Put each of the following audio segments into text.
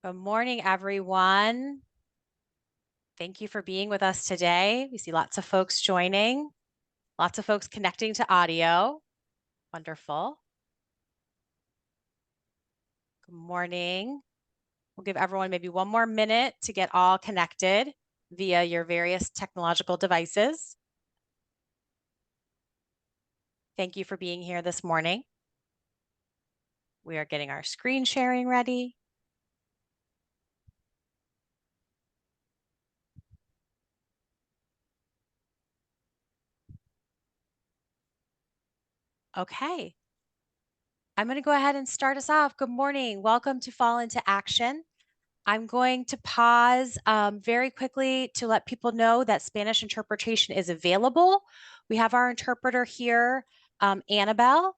Good morning, everyone. Thank you for being with us today. We see lots of folks joining, lots of folks connecting to audio. Wonderful. Good morning. We'll give everyone maybe one more minute to get all connected via your various technological devices. Thank you for being here this morning. We are getting our screen sharing ready. Okay. I'm going to go ahead and start us off. Good morning. Welcome to Fall into Action. I'm going to pause very quickly to let people know that Spanish interpretation is available. We have our interpreter here, Annabelle,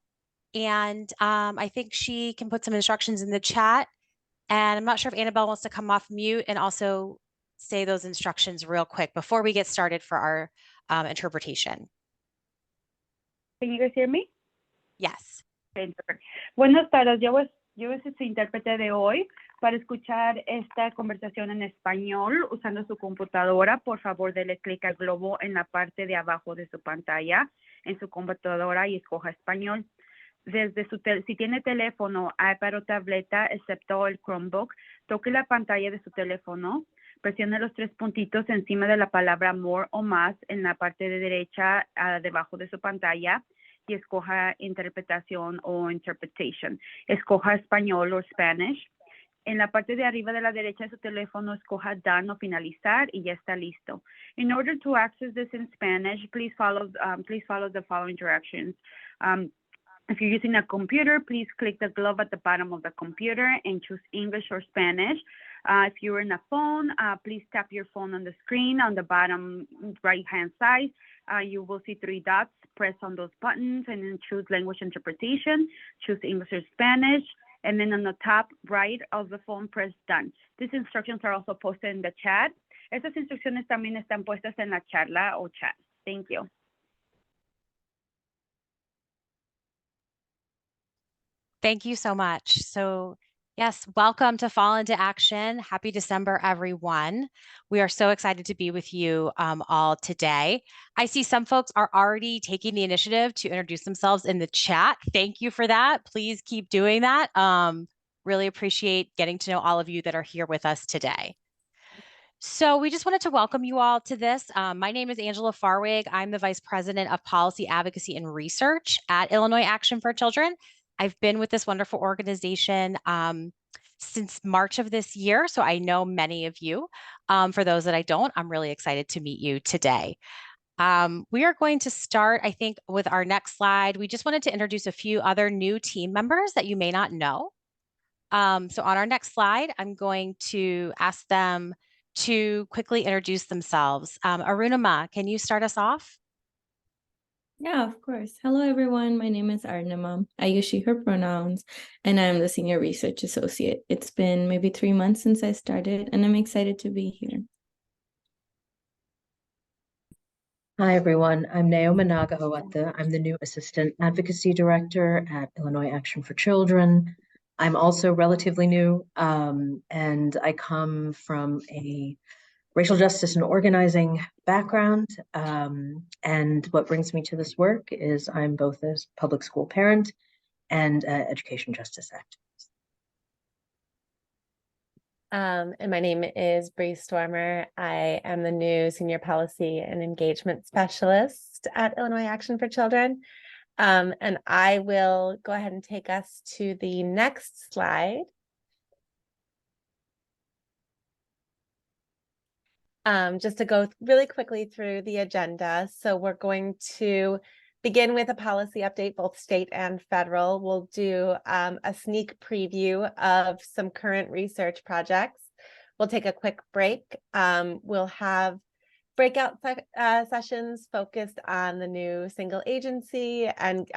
and I think she can put some instructions in the chat. And I'm not sure if Annabelle wants to come off mute and also say those instructions real quick before we get started for our interpretation. Can you guys hear me? Yes. Okay, perfect. Buenas tardes, yo voy a ser su intérprete de hoy. Para escuchar esta conversación en español usando su computadora, por favor, dele clic al globo en la parte de abajo de su pantalla en su computadora y escoja español. Si tiene teléfono, iPad o tableta, excepto el Chromebook, toque la pantalla de su teléfono, presione los tres puntitos encima de la palabra more o más en la parte de derecha debajo de su pantalla y escoja interpretación o interpretation. Escoja español o Spanish. En la parte de arriba de la derecha de su teléfono, escoja done o finalizar y ya está listo. In order to access this in Spanish, please follow the following directions. If you're using a computer, please click the glove at the bottom of the computer and choose English or Spanish. If you're in a phone, please tap your phone on the screen on the bottom right-hand side. You will see three dots. Press on those buttons and then choose language interpretation, choose English or Spanish, and then on the top right of the phone, press done. These instructions are also posted in the chat. Estas instrucciones también están puestas en la charla o chat. Thank you. Thank you so much. So yes, welcome to Fall into Action. Happy December, everyone. We are so excited to be with you all today. I see some folks are already taking the initiative to introduce themselves in the chat. Thank you for that. Please keep doing that. Really appreciate getting to know all of you that are here with us today. So we just wanted to welcome you all to this. My name is Angela Farwig. I'm the Vice President of Policy Advocacy and Research at Illinois Action for Children. I've been with this wonderful organization since March of this year, so I know many of you. For those that I don't, I'm really excited to meet you today. We are going to start, I think, with our next slide. We just wanted to introduce a few other new team members that you may not know. So on our next slide, I'm going to ask them to quickly introduce themselves. Arunima, can you start us off? Yeah, of course. Hello, everyone. My name is Arnima. I use she, her pronouns, and I'm the Senior Research Associate. It's been maybe 3 months since I started, and I'm excited to be here. Hi, everyone. I'm Naoma Nagahawata. I'm the new Assistant Advocacy Director at Illinois Action for Children. I'm also relatively new, and I come from a racial justice and organizing background. And what brings me to this work is I'm both a public school parent and education justice activist. And my name is Bree Stormer. I am the new Senior Policy and Engagement Specialist at Illinois Action for Children. And I will go ahead and take us to the next slide. Just to go really quickly through the agenda. So we're going to begin with a policy update, both state and federal. We'll do a sneak preview of some current research projects. We'll take a quick break. We'll have breakout sessions focused on the new single agency and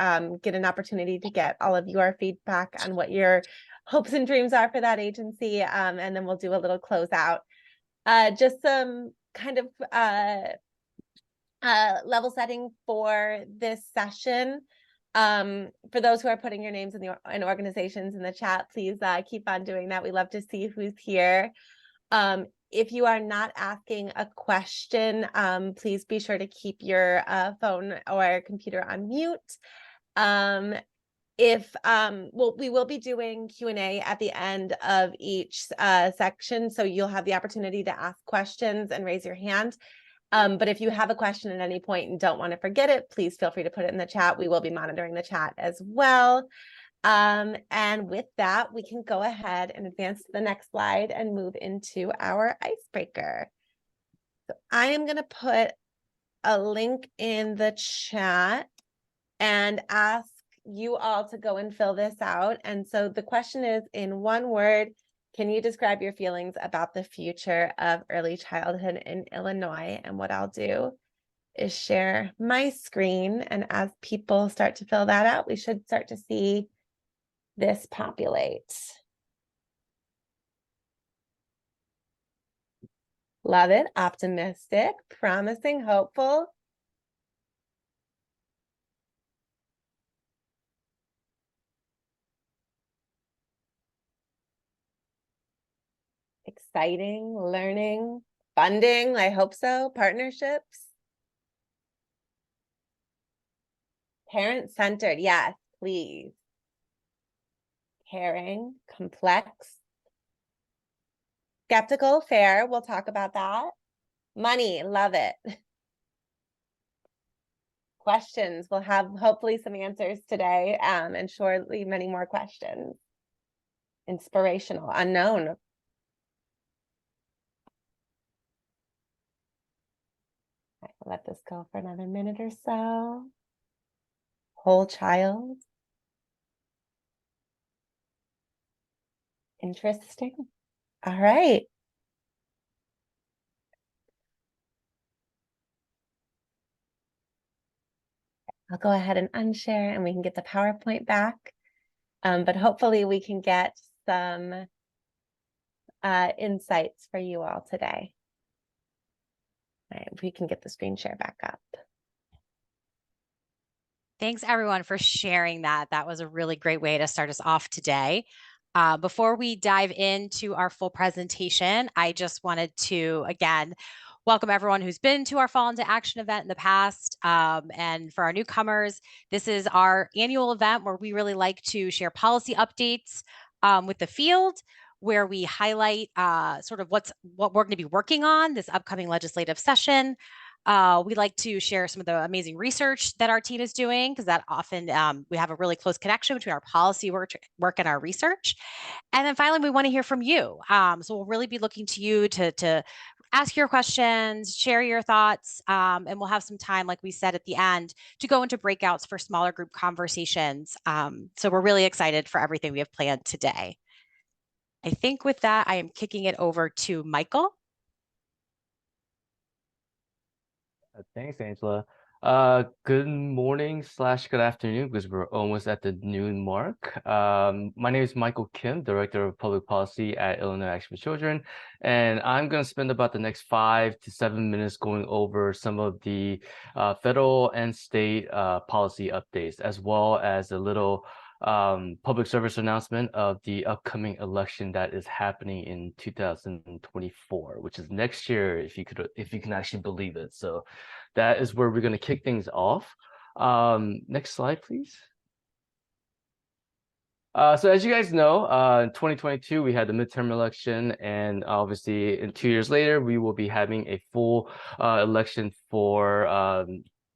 get an opportunity to get all of your feedback on what your hopes and dreams are for that agency. And then we'll do a little closeout. Just some kind of level setting for this session. For those who are putting your names in organizations in the chat, please keep on doing that. We love to see who's here. If you are not asking a question, please be sure to keep your phone or computer on mute. We will be doing Q&A at the end of each section, so you'll have the opportunity to ask questions and raise your hand. But if you have a question at any point and don't want to forget it, please feel free to put it in the chat. We will be monitoring the chat as well. And with that, we can go ahead and advance to the next slide and move into our icebreaker. So I am going to put a link in the chat and ask you all to go and fill this out. And so the question is, in one word, can you describe your feelings about the future of early childhood in Illinois? And what I'll do is share my screen. And as people start to fill that out, we should start to see this populate. Love it. Optimistic, promising, hopeful. Exciting, learning, funding, I hope so, partnerships. Parent-centered, yes, please. Caring, complex. Skeptical, fair, we'll talk about that. Money, love it. Questions, we'll have hopefully some answers today, and surely many more questions. Inspirational, unknown. I'll let this go for another minute or so. Whole child. Interesting. All right. I'll go ahead and unshare and we can get the PowerPoint back. But hopefully we can get some insights for you all today. All right, we can get the screen share back up. Thanks everyone for sharing that. That was a really great way to start us off today. Before we dive into our full presentation, I just wanted to, again, welcome everyone who's been to our Fall into Action event in the past. And for our newcomers, this is our annual event where we really like to share policy updates with the field, where we highlight sort of what we're going to be working on this upcoming legislative session. We like to share some of the amazing research that our team is doing, because that often we have a really close connection between our policy work and our research. And then finally, we want to hear from you. So we'll really be looking to you to ask your questions, share your thoughts, and we'll have some time, like we said at the end, to go into breakouts for smaller group conversations. So we're really excited for everything we have planned today. I think with that, I am kicking it over to Michael. Thanks, Angela. Good morning / good afternoon, because we're almost at the noon mark. My name is Michael Kim, Director of Public Policy at Illinois Action for Children, and I'm going to spend about the next 5 to 7 minutes going over some of the federal and state policy updates, as well as a little public service announcement of the upcoming election that is happening in 2024, which is next year, if you can actually believe it. So that is where we're going to kick things off. Next slide, please. So as you guys know, in 2022, we had the midterm election, and obviously in 2 years later, we will be having a full election for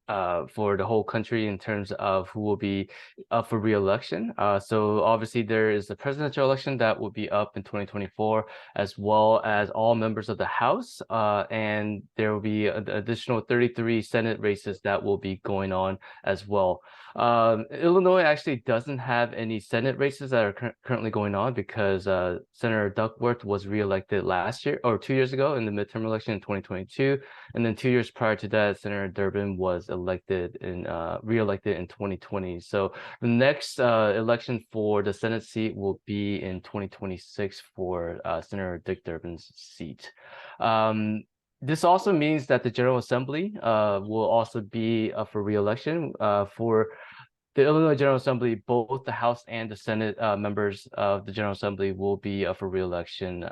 the whole country in terms of who will be up for re-election. So obviously there is the presidential election that will be up in 2024, as well as all members of the House, and there will be an additional 33 Senate races that will be going on as well. Illinois actually doesn't have any Senate races that are currently going on, because Senator Duckworth was re-elected last year, or 2 years ago, in the midterm election in 2022, and then 2 years prior to that, Senator Durbin was re-elected in 2020. So the next election for the Senate seat will be in 2026 for Senator Dick Durbin's seat. This also means that the General Assembly will also be up for re-election. For the Illinois General Assembly, both the House and the Senate members of the General Assembly will be up for re-election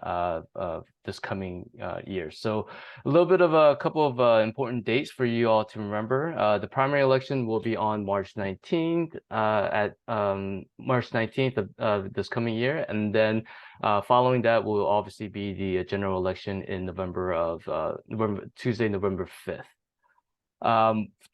this coming year. So a little bit of a couple of important dates for you all to remember. The primary election will be on March 19th March 19th of this coming year. And then following that will obviously be the general election in Tuesday, November 5th.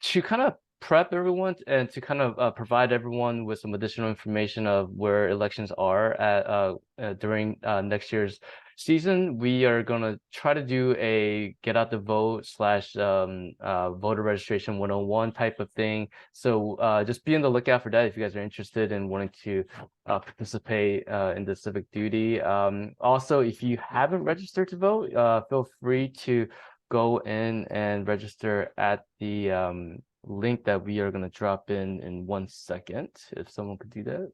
To kind of prep everyone and to kind of provide everyone with some additional information of where elections are at during next year's season, we are going to try to do a get out the vote / voter registration 101 type of thing. So just be on the lookout for that if you guys are interested in wanting to participate in the civic duty. Also, if you haven't registered to vote, feel free to go in and register at the link that we are going to drop in 1 second, if someone could do that.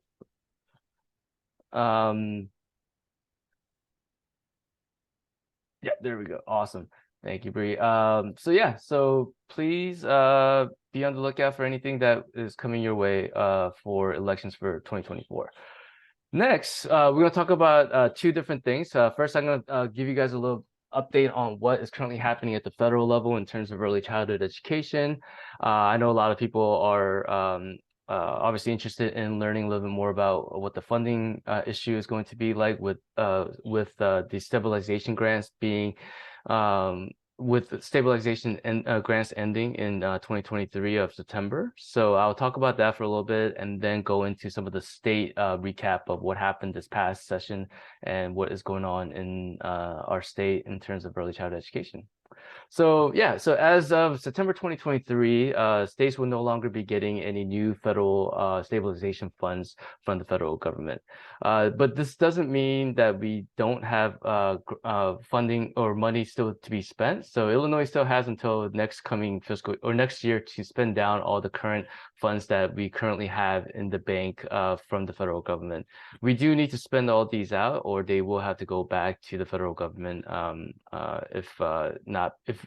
Yeah, there we go. Awesome. Thank you, Bree. So yeah, so please be on the lookout for anything that is coming your way for elections for 2024. Next, we're going to talk about two different things. First, I'm going to give you guys a little update on what is currently happening at the federal level in terms of early childhood education. I know a lot of people are obviously interested in learning a little bit more about what the funding issue is going to be like with the stabilization grants being with stabilization and grants ending in 2023 of September. So I'll talk about that for a little bit and then go into some of the state recap of what happened this past session and what is going on in our state in terms of early childhood education. So yeah, so as of September 2023, states will no longer be getting any new federal stabilization funds from the federal government. But this doesn't mean that we don't have funding or money still to be spent. So Illinois still has until next coming fiscal or next year to spend down all the current funds that we currently have in the bank from the federal government. We do need to spend all these out, or they will have to go back to the federal government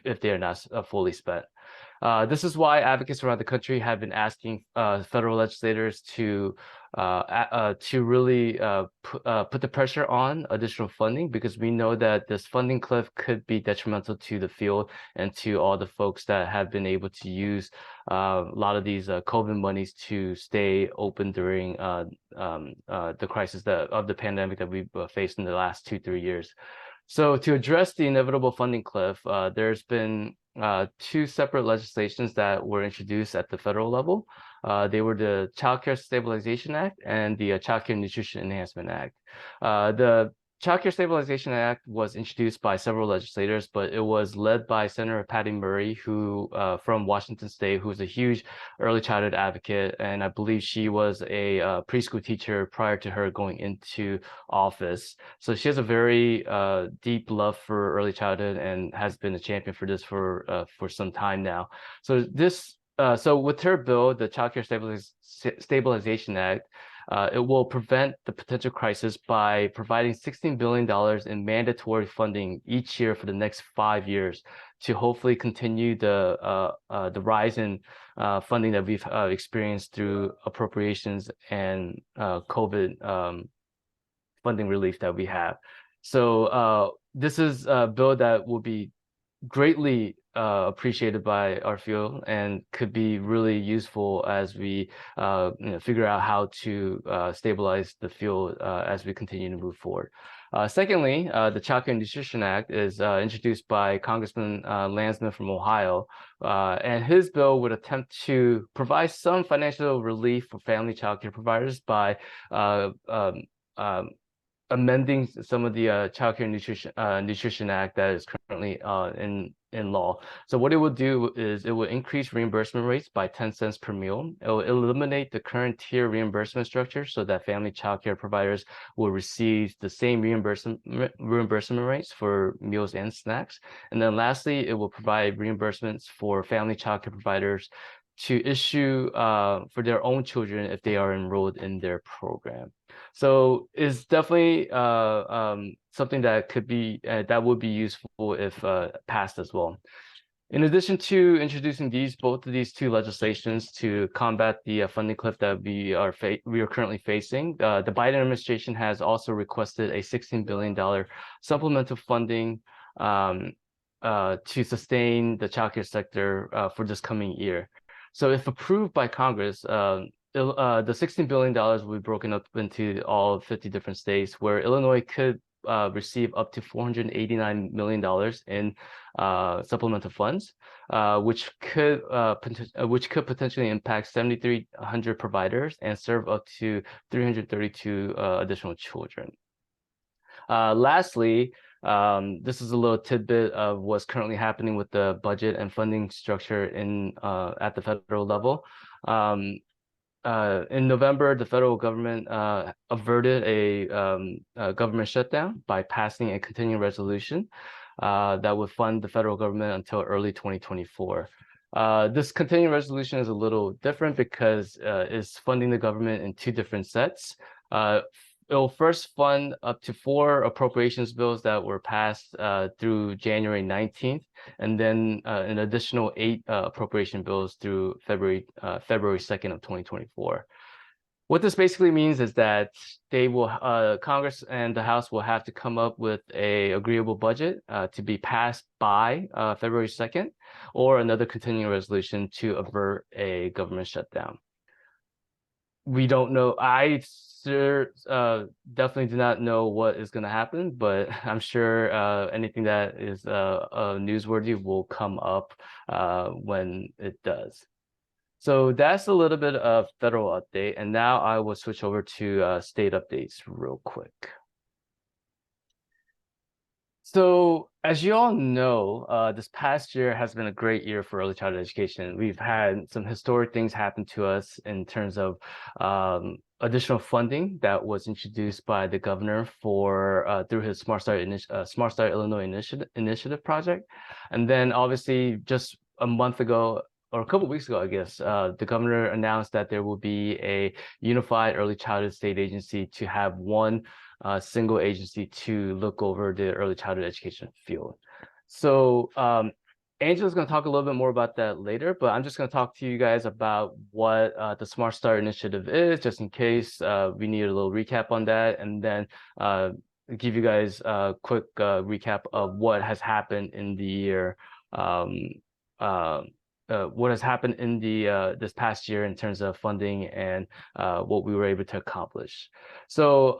if they are not fully spent. This is why advocates around the country have been asking federal legislators to really put the pressure on additional funding, because we know that this funding cliff could be detrimental to the field and to all the folks that have been able to use a lot of these COVID monies to stay open during the crisis of the pandemic that we've faced in the last 2-3 years. So to address the inevitable funding cliff, there's been two separate legislations that were introduced at the federal level. They were the Child Care Stabilization Act and the Child Care Nutrition Enhancement Act. The Child Care Stabilization Act was introduced by several legislators, but it was led by Senator Patty Murray, who from Washington State, who's a huge early childhood advocate, and I believe she was a preschool teacher prior to her going into office. So she has a very deep love for early childhood and has been a champion for this for some time now. So so with her bill, the Child Care Stabilization Act, it will prevent the potential crisis by providing $16 billion in mandatory funding each year for the next 5 years to hopefully continue the rise in funding that we've experienced through appropriations and COVID funding relief that we have. So this is a bill that will be greatly appreciated by our field and could be really useful as we figure out how to stabilize the field as we continue to move forward. Secondly, the Child Care Nutrition Act is introduced by Congressman Landsman from Ohio, and his bill would attempt to provide some financial relief for family child care providers by amending some of the Child Care Nutrition Act that is currently in law. So what it will do is it will increase reimbursement rates by 10 cents per meal. It will eliminate the current tier reimbursement structure so that family child care providers will receive the same reimbursement rates for meals and snacks. And then lastly, it will provide reimbursements for family child care providers to issue for their own children if they are enrolled in their program. So it's definitely something that could be that would be useful if passed as well. In addition to introducing both of these two legislations to combat the funding cliff that we are currently facing, the Biden administration has also requested a $16 billion supplemental funding to sustain the childcare sector for this coming year. So if approved by Congress, the $16 billion will be broken up into all 50 different states, where Illinois could receive up to $489 million in supplemental funds, which could potentially impact 7,300 providers and serve up to 332 additional children. Lastly, this is a little tidbit of what's currently happening with the budget and funding structure at the federal level. In November, the federal government averted a government shutdown by passing a continuing resolution that would fund the federal government until early 2024. This continuing resolution is a little different because it's funding the government in two different sets. It'll first fund up to 4 appropriations bills that were passed through January 19th, and then an additional 8 appropriation bills through February 2nd of 2024. What this basically means is that Congress and the House will have to come up with an agreeable budget to be passed by February 2nd, or another continuing resolution to avert a government shutdown. We don't know. I definitely do not know what is going to happen, but I'm sure anything that is newsworthy will come up when it does. So that's a little bit of federal update, and now I will switch over to state updates real quick. So as you all know, this past year has been a great year for early childhood education. We've had some historic things happen to us in terms of additional funding that was introduced by the governor through his Smart Start Illinois initiative project. And then obviously just a month ago, or a couple of weeks ago, I guess, the governor announced that there will be a unified early childhood state agency to have one single agency to look over the early childhood education field. So Angela's going to talk a little bit more about that later, but I'm just going to talk to you guys about what the Smart Start initiative is, just in case we need a little recap on that, and then give you guys a quick recap of what has happened in the year, what has happened in this past year in terms of funding and what we were able to accomplish. So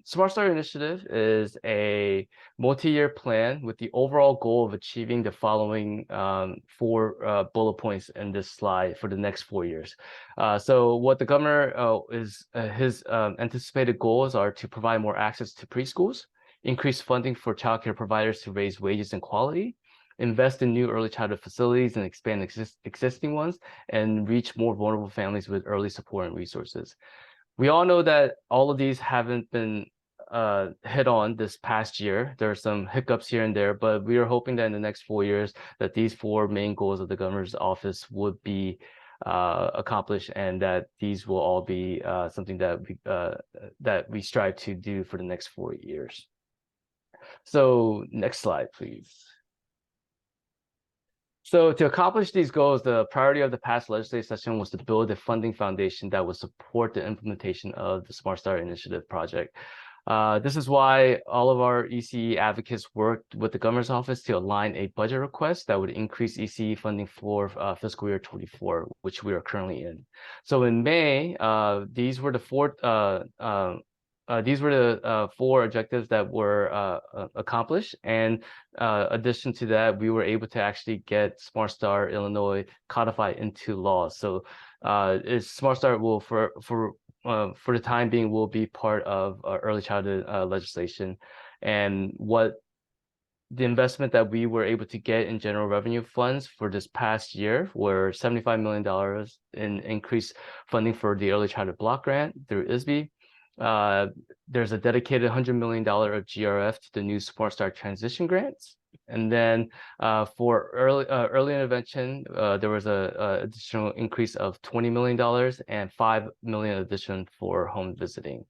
Smart Start Initiative is a multi-year plan with the overall goal of achieving the following 4 bullet points in this slide for the next 4 years. So what the governor his anticipated goals are to provide more access to preschools, increase funding for childcare providers to raise wages and quality, invest in new early childhood facilities and expand existing ones, and reach more vulnerable families with early support and resources. We all know that all of these haven't been hit on this past year. There are some hiccups here and there, but we are hoping that in the next 4 years that these 4 main goals of the governor's office would be accomplished, and that these will all be something that we strive to do for the next 4 years. So next slide, please. So to accomplish these goals, the priority of the past legislative session was to build a funding foundation that would support the implementation of the Smart Start Initiative project. This is why all of our ECE advocates worked with the governor's office to align a budget request that would increase ECE funding for fiscal year 24, which we are currently in. So in May, these were the 4 objectives that were accomplished, and addition to that, we were able to actually get Smart Start Illinois codified into law. So Smart Start will, for the time being, will be part of early childhood legislation. And what the investment that we were able to get in general revenue funds for this past year were $75 million in increased funding for the early childhood block grant through ISB. There's a dedicated $100 million of GRF to the new Smart Start transition grants. And then for early intervention, there was a additional increase of $20 million and $5 million addition for home visiting.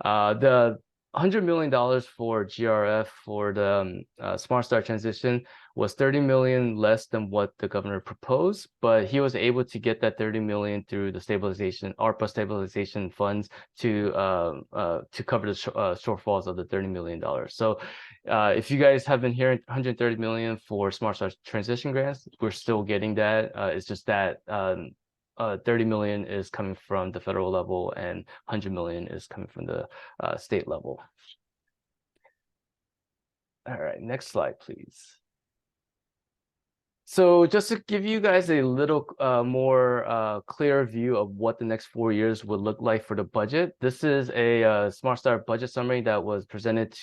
The $100 million for GRF for the Smart Start transition was 30 million less than what the governor proposed, but he was able to get that 30 million through the ARPA stabilization funds to cover the shortfalls of the $30 million. So if you guys have been hearing 130 million for Smart Start transition grants, we're still getting that. It's just that 30 million is coming from the federal level and 100 million is coming from the state level. All right, next slide, please. So just to give you guys a little more clear view of what the next 4 years would look like for the budget, this is a Smart Start budget summary that was presented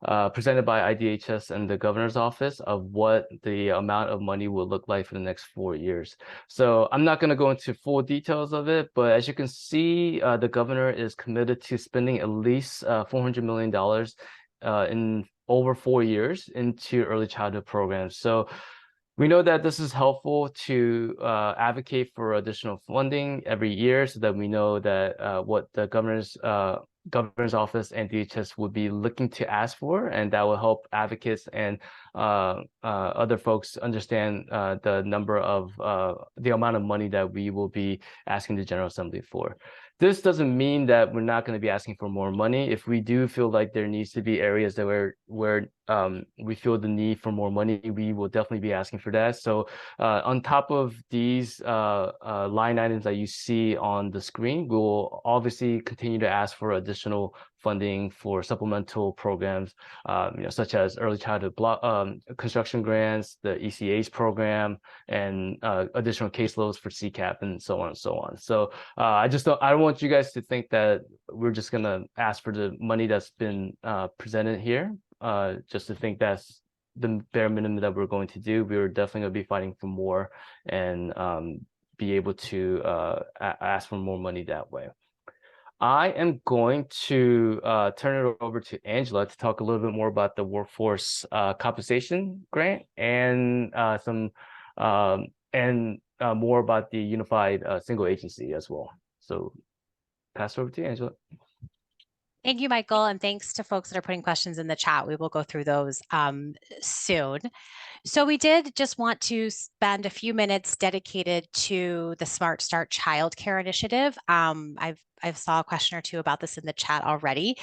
by IDHS and the governor's office of what the amount of money will look like for the next 4 years. So I'm not going to go into full details of it, but as you can see, the governor is committed to spending at least $400 million in over 4 years into early childhood programs. So we know that this is helpful to advocate for additional funding every year so that we know that what the governor's office and DHS would be looking to ask for, and that will help advocates and other folks understand the amount of money that we will be asking the General Assembly for. This doesn't mean that we're not going to be asking for more money. If we do feel like there needs to be areas that where we feel the need for more money, we will definitely be asking for that. So on top of these line items that you see on the screen, we will obviously continue to ask for additional funding for supplemental programs, such as early childhood construction grants, the ECA's program, and additional caseloads for CCAP, and so on and so on. So I don't want you guys to think that we're just gonna ask for the money that's been presented here, just to think that's the bare minimum that we're going to do. We're definitely gonna be fighting for more and be able to ask for more money that way. I am going to turn it over to Angela to talk a little bit more about the workforce compensation grant and more about the unified single agency as well. So pass it over to you, Angela. Thank you, Michael, and thanks to folks that are putting questions in the chat. We will go through those soon. So we did just want to spend a few minutes dedicated to the Smart Start Childcare Initiative. I've saw a question or two about this in the chat already,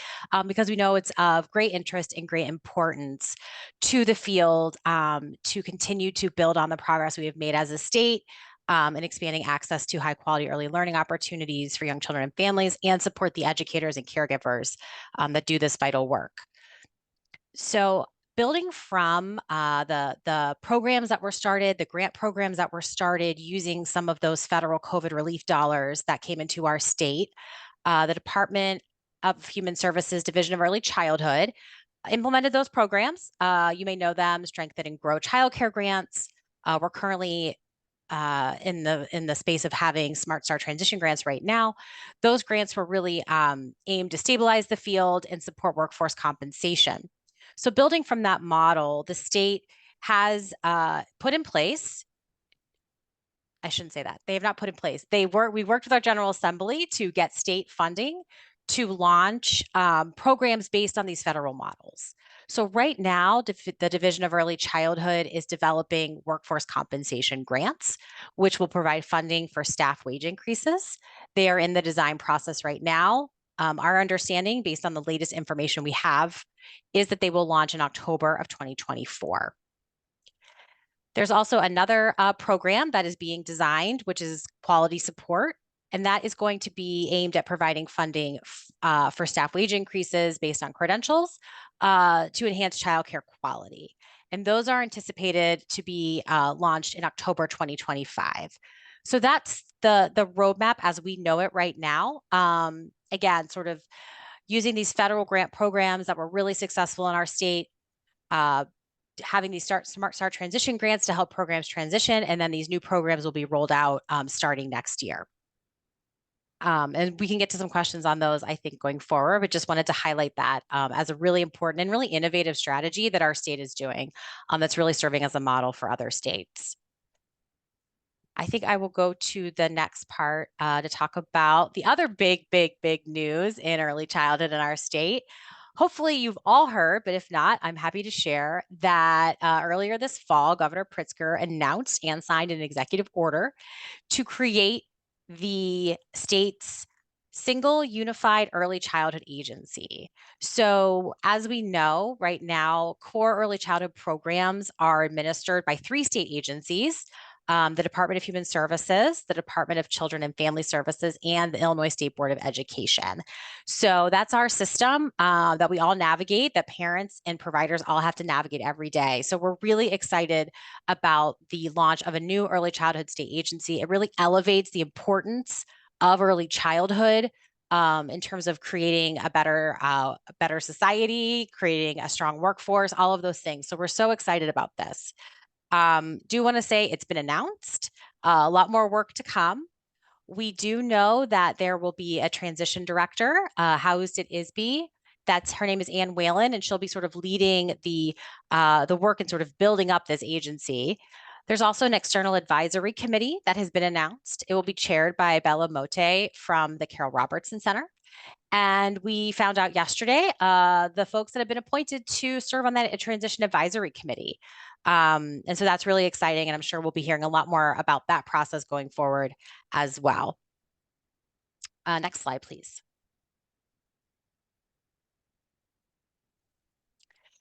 because we know it's of great interest and great importance to the field to continue to build on the progress we have made as a state in expanding access to high quality early learning opportunities for young children and families, and support the educators and caregivers that do this vital work. So building from the programs that were started, the grant programs that were started using some of those federal COVID relief dollars that came into our state, the Department of Human Services Division of Early Childhood implemented those programs. You may know them, Strengthen and Grow Childcare grants. We're currently in the space of having Smart Start transition grants right now. Those grants were really aimed to stabilize the field and support workforce compensation. So building from that model, the state has put in place, I shouldn't say that, they have not put in place. We worked with our General Assembly to get state funding to launch programs based on these federal models. So right now, the Division of Early Childhood is developing workforce compensation grants, which will provide funding for staff wage increases. They are in the design process right now. Our understanding, based on the latest information we have, is that they will launch in October of 2024. There's also another program that is being designed, which is quality support. And that is going to be aimed at providing funding for staff wage increases based on credentials to enhance childcare quality. And those are anticipated to be launched in October 2025. So that's the roadmap as we know it right now. Again, sort of using these federal grant programs that were really successful in our state, having these Smart Start transition grants to help programs transition, and then these new programs will be rolled out starting next year. And we can get to some questions on those, I think, going forward, but just wanted to highlight that as a really important and really innovative strategy that our state is doing that's really serving as a model for other states. I think I will go to the next part to talk about the other big news in early childhood in our state. hopefully you've all heard, but if not, I'm happy to share that earlier this fall, Governor Pritzker announced and signed an executive order to create the state's single unified early childhood agency. So as we know, right now, core early childhood programs are administered by 3 state agencies, the Department of Human Services, the Department of Children and Family Services, and the Illinois State Board of Education. So that's our system that we all navigate, that parents and providers all have to navigate every day. So we're really excited about the launch of a new early childhood state agency. It really elevates the importance of early childhood in terms of creating a better society, creating a strong workforce, all of those things. So we're so excited about this. Do want to say it's been announced, a lot more work to come. We do know that there will be a transition director housed at ISB. Her name is Ann Whalen, and she'll be sort of leading the work and sort of building up this agency. There's also an external advisory committee that has been announced. It will be chaired by Bella Mote from the Carol Robertson Center. And we found out yesterday the folks that have been appointed to serve on that transition advisory committee. And so that's really exciting. And I'm sure we'll be hearing a lot more about that process going forward as well. Next slide, please.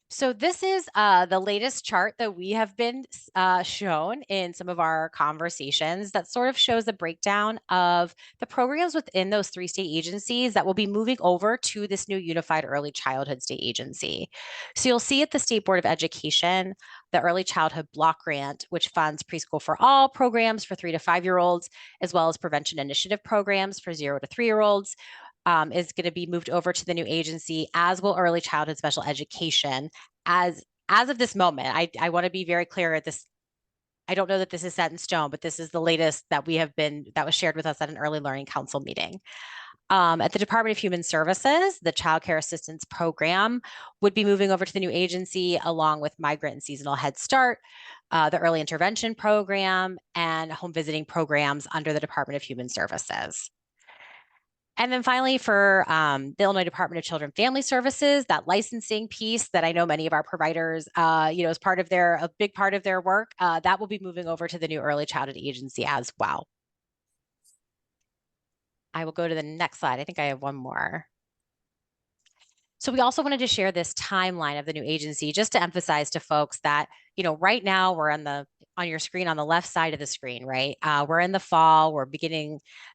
So this is the latest chart that we have been shown in some of our conversations that sort of shows the breakdown of the programs within those 3 state agencies that will be moving over to this new unified early childhood state agency. So you'll see at the State Board of Education, the Early Childhood Block Grant, which funds preschool for all programs for 3 to 5-year-olds, as well as prevention initiative programs for 0 to 3-year-olds. Is going to be moved over to the new agency, as will early childhood special education. As of this moment, I want to be very clear at this. I don't know that this is set in stone, but this is the latest that was shared with us at an early learning council meeting. At the Department of Human Services, the Child Care Assistance Program would be moving over to the new agency, along with Migrant and Seasonal Head Start, the Early Intervention Program, and home visiting programs under the Department of Human Services. And then finally, for the Illinois Department of Children and Family Services, that licensing piece that I know many of our providers, is a big part of their work, that will be moving over to the new early childhood agency as well. I will go to the next slide. I think I have one more. So we also wanted to share this timeline of the new agency, just to emphasize to folks that, right now we're on your screen on the left side of the screen, right? We're in the fall,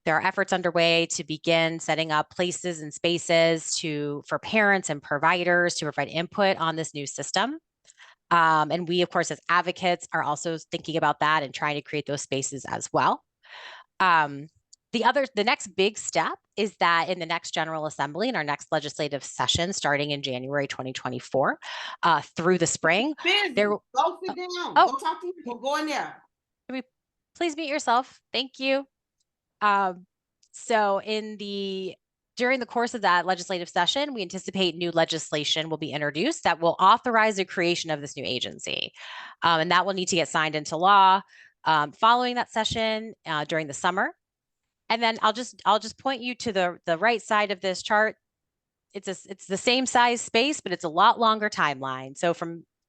there are efforts underway to begin setting up places and spaces for parents and providers to provide input on this new system. And we, of course, as advocates are also thinking about that and trying to create those spaces as well. The next big step is that in the next General Assembly, in our next legislative session, starting in January 2024, through the spring, Go sit down. Go talk to people. Go in there. Can we please mute yourself? Thank you. So during the course of that legislative session, we anticipate new legislation will be introduced that will authorize the creation of this new agency. And that will need to get signed into law following that session during the summer. And then I'll just point you to the right side of this chart. It's the same size space, but it's a lot longer timeline. So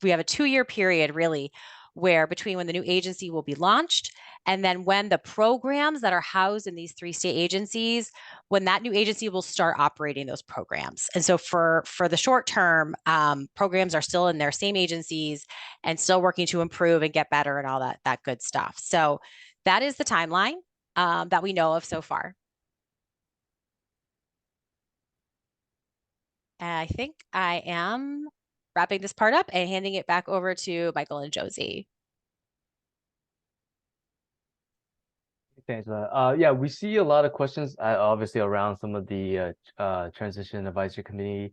we have a 2-year period really where between when the new agency will be launched and then when the programs that are housed in these 3 state agencies, when that new agency will start operating those programs. And so for the short term, programs are still in their same agencies and still working to improve and get better and all that good stuff. So that is the timeline that we know of so far. I think I am wrapping this part up and handing it back over to Michael and Josie. Thanks, yeah, we see a lot of questions, obviously around some of the transition advisory committee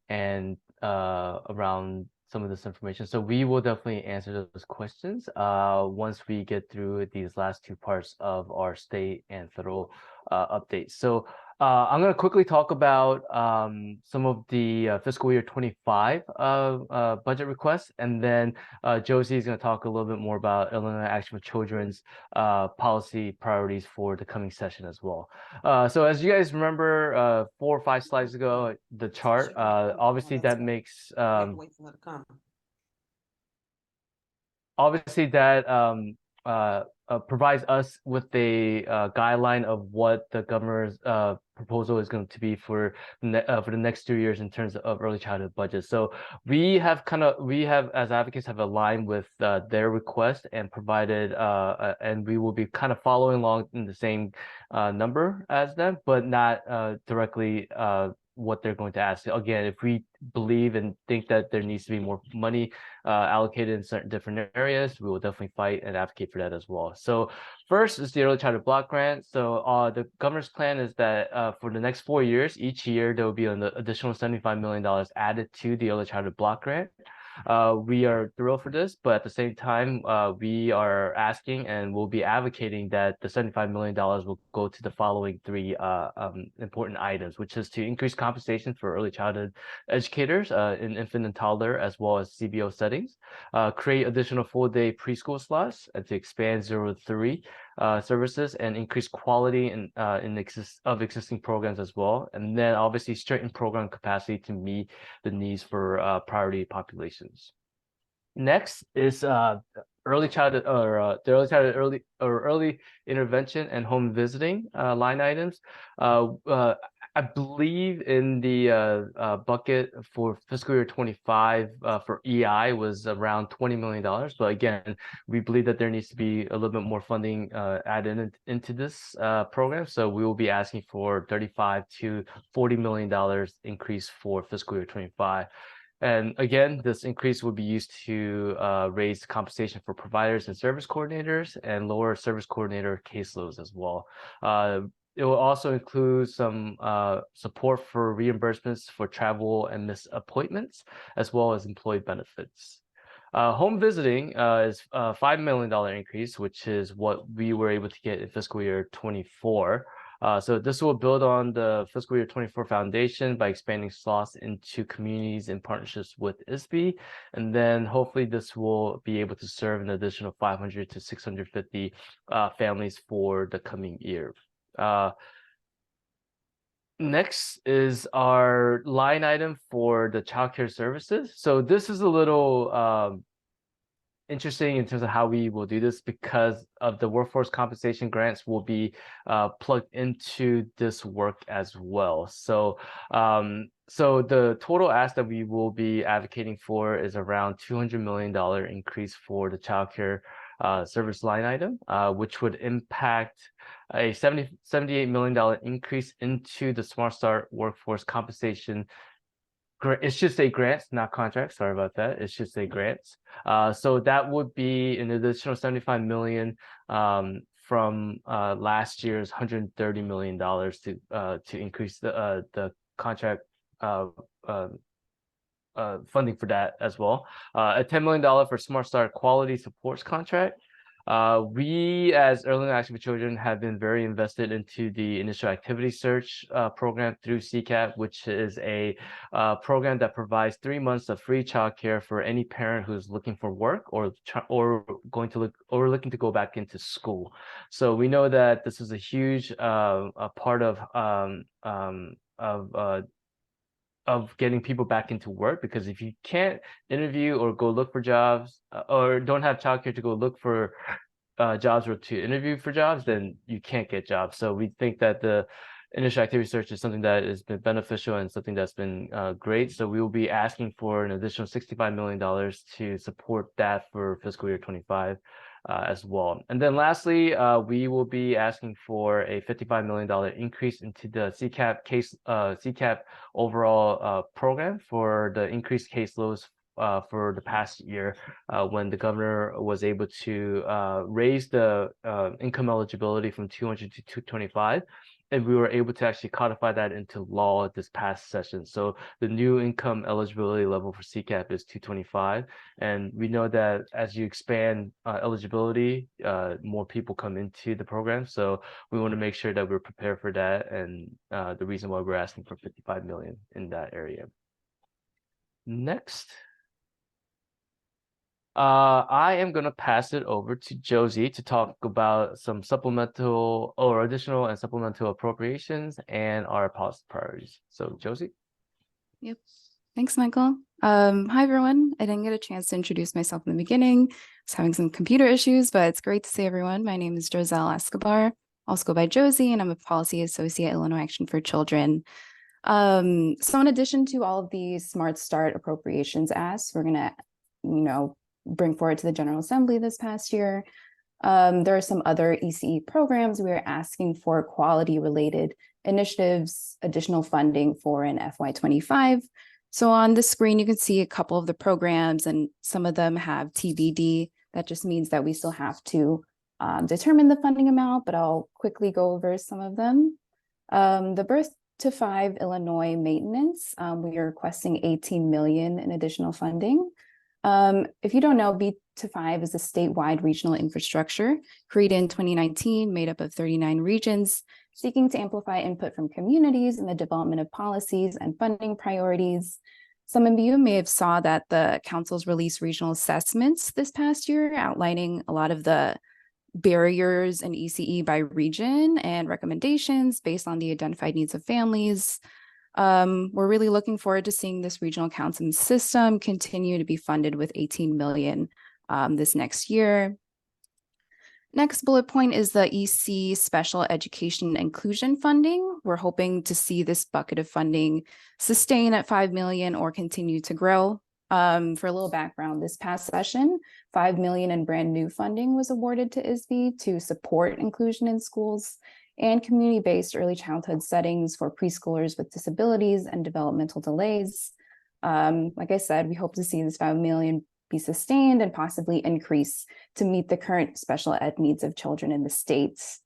and around some of this information. So we will definitely answer those questions once we get through these last 2 parts of our state and federal updates. So I'm going to quickly talk about some of the fiscal year 25 budget requests, and then Josie is going to talk a little bit more about Illinois Action for Children's policy priorities for the coming session as well. So as you guys remember, 4 or 5 slides ago, the chart, obviously that makes obviously that provides us with a guideline of what the governor's proposal is going to be for the next 2 years in terms of early childhood budget. So we have as advocates have aligned with their request and provided and we will be kind of following along in the same number as them, but not directly what they're going to ask. Again, if we believe and think that there needs to be more money allocated in certain different areas, we will definitely fight and advocate for that as well. So first is the Early Childhood Block Grant. So the governor's plan is that for the next 4 years, each year there will be an additional $75 million added to the Early Childhood Block Grant. We are thrilled for this, but at the same time, we are asking and will be advocating that the $75 million will go to the following 3 important items, which is to increase compensation for early childhood educators in infant and toddler, as well as CBO settings, create additional full-day preschool slots, and to expand 0 to 3 services and increase quality of existing programs as well, and then obviously strengthen program capacity to meet the needs for priority populations. Next is early childhood or the early intervention and home visiting line items. I believe in the bucket for fiscal year 25 for EI was around $20 million. But again, we believe that there needs to be a little bit more funding added into this program. So we will be asking for $35 to $40 million increase for fiscal year 25. And again, this increase will be used to raise compensation for providers and service coordinators and lower service coordinator caseloads as well. It will also include some support for reimbursements for travel and missed appointments, as well as employee benefits. Home visiting is a $5 million increase, which is what we were able to get in fiscal year 24. So this will build on the fiscal year 24 foundation by expanding slots into communities in partnerships with ISB. And then hopefully this will be able to serve an additional 500 to 650 families for the coming year. Next is our line item for the childcare services. So this is a little interesting in terms of how we will do this because of the workforce compensation grants will be plugged into this work as well. So so the total ask that we will be advocating for is around $200 million increase for the childcare service line item, which would impact a $78 million increase into the Smart Start workforce compensation. It should say grants, not contracts. Sorry about that. It should say grants. So that would be an additional $75 million from last year's $130 million to increase the contract funding for that as well. A $10 million for Smart Start quality supports contract. We as Illinois Action for Children have been very invested into the initial activity search program through CCAP, which is a program that provides 3 months of free childcare for any parent who's looking for work or looking to go back into school. So we know that this is a huge part of getting people back into work, because if you can't interview or go look for jobs or don't have childcare to go look for jobs or to interview for jobs, then you can't get jobs. So we think that the initial activity search is something that has been beneficial and something that's been great. So we will be asking for an additional $65 million to support that for fiscal year 25. As well. And then lastly, we will be asking for a $55 million increase into the CCAP overall program for the increased caseloads for the past year when the governor was able to raise the income eligibility from 200 to 225. and we were able to actually codify that into law this past session. So the new income eligibility level for CCAP is 225, and we know that as you expand eligibility, more people come into the program. So we want to make sure that we're prepared for that, and the reason why we're asking for 55 million in that area. Next. I am going to pass it over to Josie to talk about some supplemental or additional and supplemental appropriations and our policy priorities. So Josie. Yep. Thanks, Michael. Hi, everyone. I didn't get a chance to introduce myself in the beginning. I was having some computer issues, but it's great to see everyone. My name is Joselle Escobar, also go by Josie, and I'm a policy associate at Illinois Action for Children. So in addition to all of the Smart Start appropriations asks, we're going to, bring forward to the General Assembly this past year. There are some other ECE programs we are asking for quality-related initiatives, additional funding for in FY25. So on the screen, you can see a couple of the programs, and some of them have TBD. That just means that we still have to determine the funding amount, but I'll quickly go over some of them. The Birth to 5 Illinois maintenance, we are requesting 18 million in additional funding. If you don't know, B2 is a statewide regional infrastructure created in 2019, made up of 39 regions, seeking to amplify input from communities in the development of policies and funding priorities. Some of you may have saw that the council's released regional assessments this past year, outlining a lot of the barriers in ECE by region and recommendations based on the identified needs of families. We're really looking forward to seeing this regional counseling system continue to be funded with 18 million this next year. Next bullet point is the EC Special Education Inclusion Funding. We're hoping to see this bucket of funding sustain at 5 million or continue to grow. For a little background, this past session, 5 million in brand new funding was awarded to ISB to support inclusion in schools and community-based early childhood settings for preschoolers with disabilities and developmental delays. Like I said, we hope to see this 5 million be sustained and possibly increase to meet the current special ed needs of children in the states.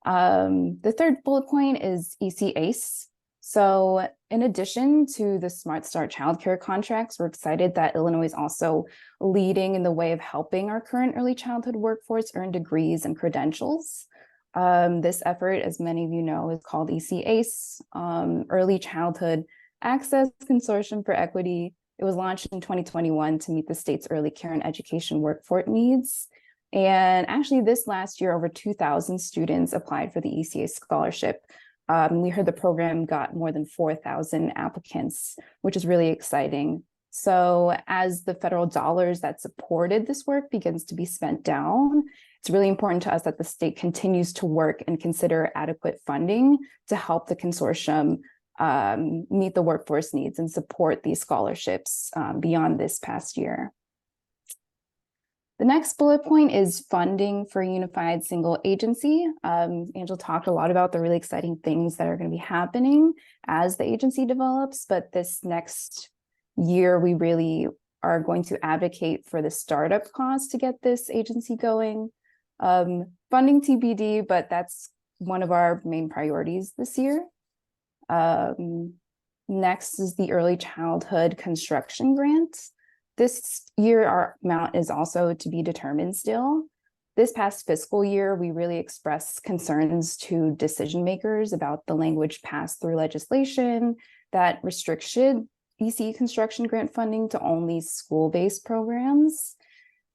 The third bullet point is EC ACE. So in addition to the Smart Start childcare contracts, we're excited that Illinois is also leading in the way of helping our current early childhood workforce earn degrees and credentials. This effort, as many of you know, is called EC ACE, Early Childhood Access Consortium for Equity. It was launched in 2021 to meet the state's early care and education workforce needs. And actually this last year, over 2,000 students applied for the EC ACE scholarship. We heard the program got more than 4,000 applicants, which is really exciting. So as the federal dollars that supported this work begins to be spent down, it's really important to us that the state continues to work and consider adequate funding to help the consortium meet the workforce needs and support these scholarships beyond this past year. The next bullet point is funding for unified single agency. Angela talked a lot about the really exciting things that are going to be happening as the agency develops, but this next year, we really are going to advocate for the startup costs to get this agency going. Funding TBD, but that's one of our main priorities this year. Next is the early childhood construction grant. This year, our amount is also to be determined still. This past fiscal year, we really expressed concerns to decision makers about the language passed through legislation that restricted ECE construction grant funding to only school-based programs.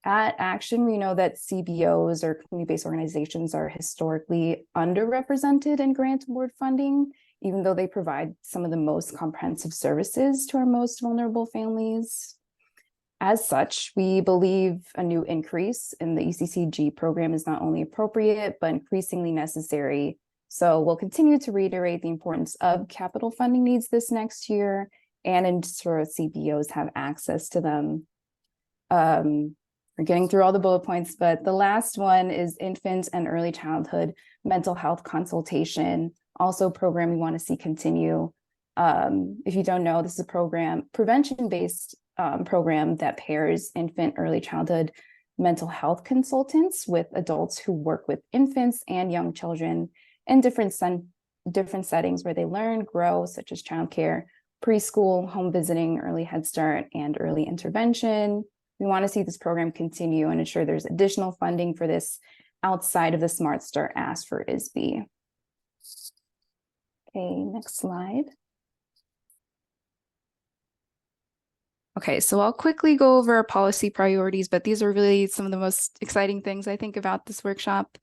At Action, we know that CBOs or community-based organizations are historically underrepresented in grant award funding, even though they provide some of the most comprehensive services to our most vulnerable families. As such, we believe a new increase in the ECCG program is not only appropriate, but increasingly necessary. So we'll continue to reiterate the importance of capital funding needs this next year and ensure CBOs have access to them. We're getting through all the bullet points, but the last one is infant and early childhood mental health consultation, also a program we want to see continue. If you don't know, this is a program, prevention-based program that pairs infant early childhood mental health consultants with adults who work with infants and young children in different different settings where they learn, grow, such as childcare, preschool, home visiting, early Head Start, and early intervention. We want to see this program continue and ensure there's additional funding for this outside of the Smart Start ask for ISB. Okay, next slide. Okay, so I'll quickly go over our policy priorities, but these are really some of the most exciting things I think about this workshop.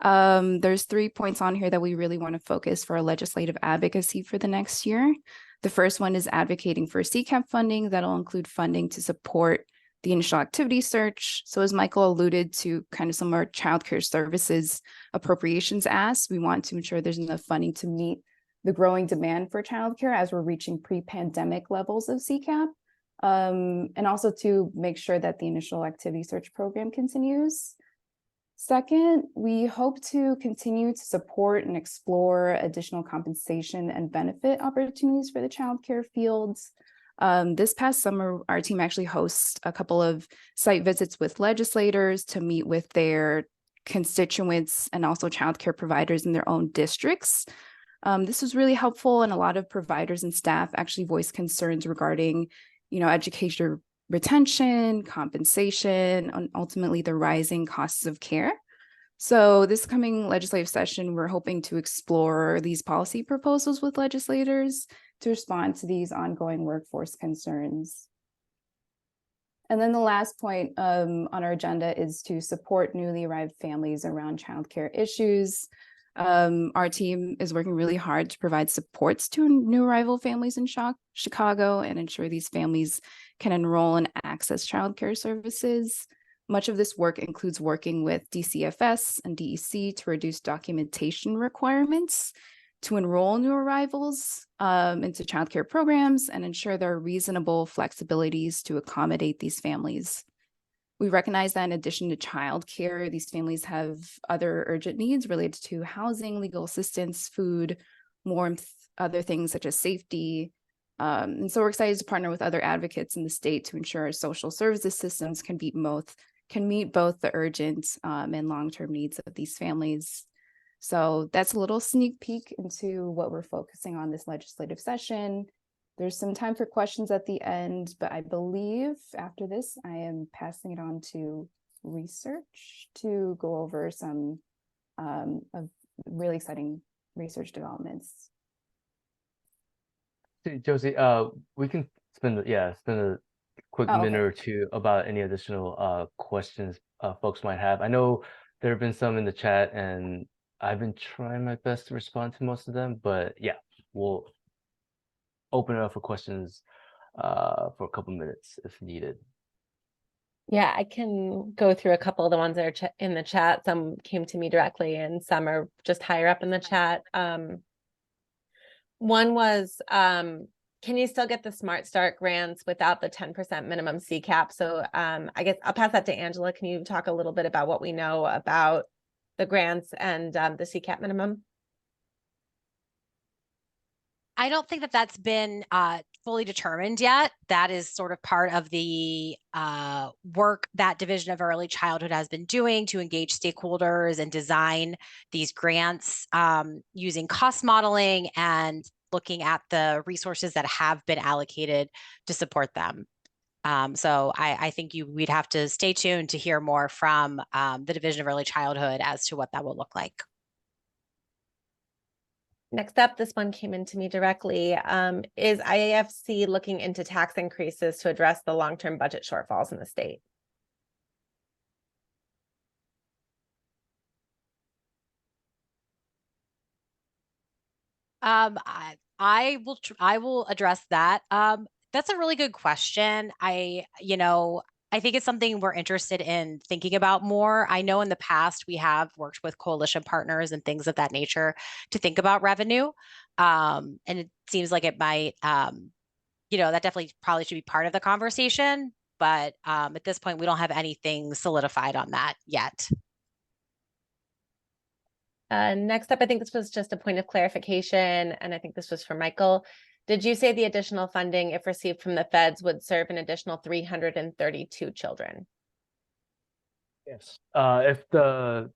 There's 3 points on here that we really want to focus for our legislative advocacy for the next year. The first one is advocating for CCAP funding. That'll include funding to support the initial activity search. So as Michael alluded to kind of some of our childcare services appropriations asks, we want to ensure there's enough funding to meet the growing demand for childcare as we're reaching pre-pandemic levels of CCAP. And also to make sure that the initial activity search program continues. Second, we hope to continue to support and explore additional compensation and benefit opportunities for the childcare fields. This past summer, our team actually hosts a couple of site visits with legislators to meet with their constituents and also childcare providers in their own districts. This was really helpful, and a lot of providers and staff actually voiced concerns regarding educator retention, compensation, and ultimately the rising costs of care. So this coming legislative session, we're hoping to explore these policy proposals with legislators to respond to these ongoing workforce concerns. And then the last point on our agenda is to support newly arrived families around childcare issues. Our team is working really hard to provide supports to new arrival families in Chicago and ensure these families can enroll and access childcare services. Much of this work includes working with DCFS and DEC to reduce documentation requirements to enroll new arrivals into childcare programs and ensure there are reasonable flexibilities to accommodate these families. We recognize that in addition to childcare, these families have other urgent needs related to housing, legal assistance, food, warmth, other things such as safety. And so we're excited to partner with other advocates in the state to ensure our social services systems can meet both the urgent and long-term needs of these families. So that's a little sneak peek into what we're focusing on this legislative session. There's some time for questions at the end, but I believe after this, I am passing it on to research to go over some of really exciting research developments. Josie, we can spend a quick minute or two about any additional questions folks might have. I know there have been some in the chat, and I've been trying my best to respond to most of them, but yeah, we'll open it up for questions for a couple minutes if needed. Yeah, I can go through a couple of the ones that are in the chat. Some came to me directly and some are just higher up in the chat. One was, can you still get the Smart Start grants without the 10% minimum CCAP? So I guess I'll pass that to Angela. Can you talk a little bit about what we know about the grants and the CCAP minimum? I don't think that that's been fully determined yet. That is sort of part of the work that Division of Early Childhood has been doing to engage stakeholders and design these grants using cost modeling and looking at the resources that have been allocated to support them. So I think we'd have to stay tuned to hear more from the Division of Early Childhood as to what that will look like. Next up, this one came into me directly. Is IAFC looking into tax increases to address the long-term budget shortfalls in the state? I will address that. That's a really good question. I think it's something we're interested in thinking about more. I know in the past we have worked with coalition partners and things of that nature to think about revenue. And it seems like it might, that definitely probably should be part of the conversation. But at this point, we don't have anything solidified on that yet. Next up, I think this was just a point of clarification, and I think this was for Michael. Did you say the additional funding, if received from the feds, would serve an additional 332 children? Yes. If the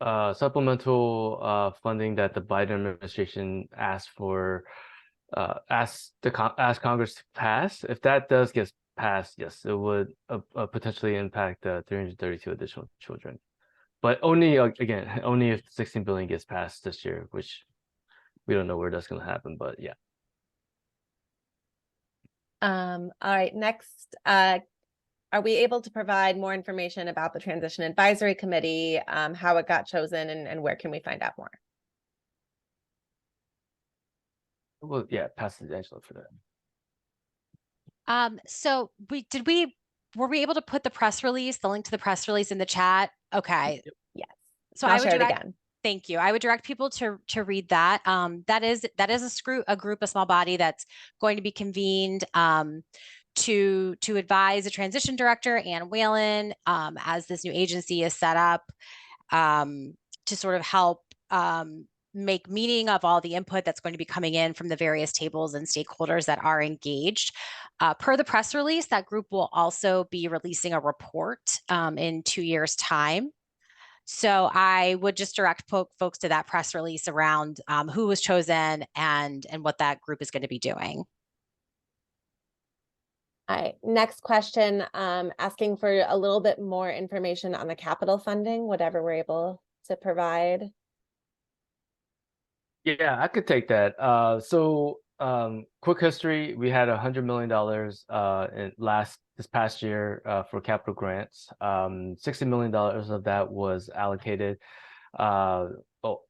supplemental funding that the Biden administration asked for, asked Congress to pass. If that does get passed, yes, it would potentially impact 332 additional children. But only, again, only if 16 billion gets passed this year, which we don't know where that's going to happen, but yeah. All right, next, are we able to provide more information about the Transition Advisory Committee, how it got chosen, and where can we find out more? Well, yeah, pass it to Angela for that. So were we able to put the press release, the link to the press release in the chat? Okay. Yes. So I'll I would share it direct, again. thank you. I would direct people to read that. That is a group, a small body that's going to be convened to advise the transition director, Ann Whalen, as this new agency is set up, to sort of help make meaning of all the input that's going to be coming in from the various tables and stakeholders that are engaged. Per the press release, that group will also be releasing a report in 2 years' time. So I would just direct folks to that press release around who was chosen and what that group is going to be doing. All right, next question, asking for a little bit more information on the capital funding, whatever we're able to provide. Yeah, I could take that. Quick history, we had $100 million this past year for capital grants. $60 million of that was allocated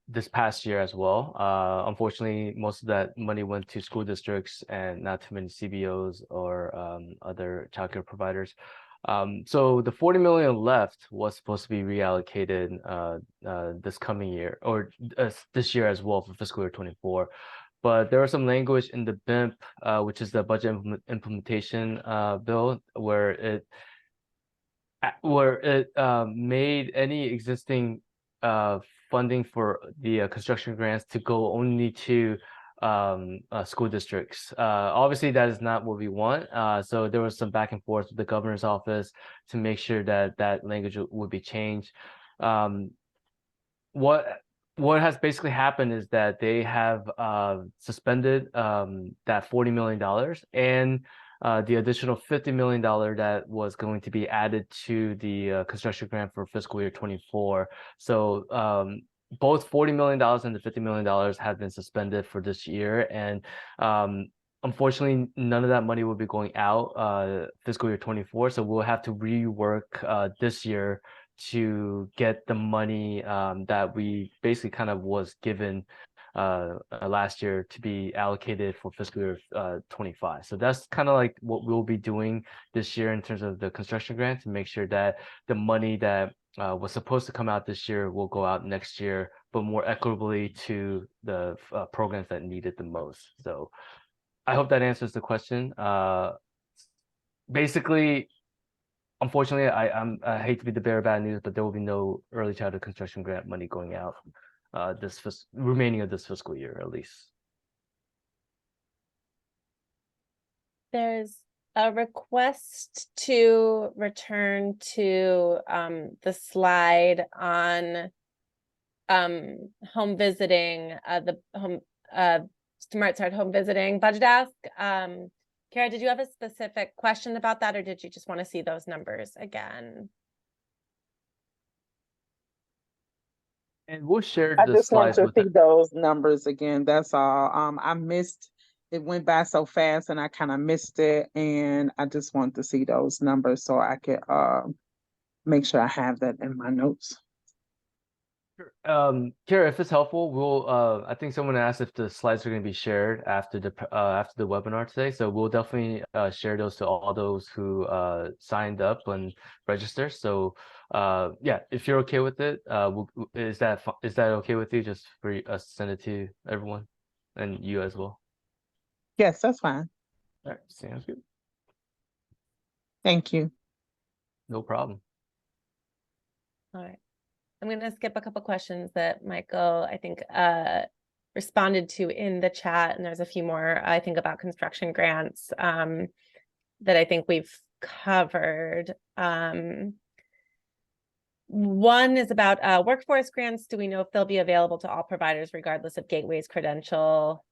this past year as well. Unfortunately, most of that money went to school districts and not too many CBOs or other childcare providers. So the 40 million left was supposed to be reallocated this coming year, or this year as well, for fiscal year 24. But there was some language in the BIMP, which is the budget implementation bill, where it made any existing funding for the construction grants to go only to school districts. Obviously, that is not what we want. So there was some back and forth with the governor's office to make sure that that language would be changed. What has basically happened is that they have suspended that $40 million and the additional $50 million that was going to be added to the construction grant for fiscal year 24. So both $40 million and the $50 million have been suspended for this year. And unfortunately, none of that money will be going out fiscal year 24. So we'll have to rework this year to get the money that we basically kind of was given last year to be allocated for fiscal year 25. So that's kind of like what we'll be doing this year in terms of the construction grant, to make sure that the money that was supposed to come out this year will go out next year, but more equitably to the programs that need it the most. So I hope that answers the question. Basically, unfortunately, I hate to be the bearer of bad news, but there will be no early childhood construction grant money going out remaining of this fiscal year, at least. There's a request to return to the slide on home visiting, the home Smart Start home visiting budget ask. Kara, did you have a specific question about that, or did you just want to see those numbers again? And we'll share I the just want slides to with see those numbers again. That's all. I missed it, went by so fast and I kind of missed it. And I just want to see those numbers so I can make sure I have that in my notes. Kara, if it's helpful, we'll I think someone asked if the slides are going to be shared after the webinar today. So we'll definitely share those to all those who signed up and registered. So yeah, if you're okay with it, is that okay with you, just for us to send it to everyone and you as well? Yes, that's fine. All right, sounds good. Thank you. No problem. All right. I'm going to skip a couple questions that Michael, I think, responded to in the chat. And there's a few more, I think, about construction grants that I think we've covered. One is about workforce grants. Do we know if they'll be available to all providers regardless of Gateway's credential?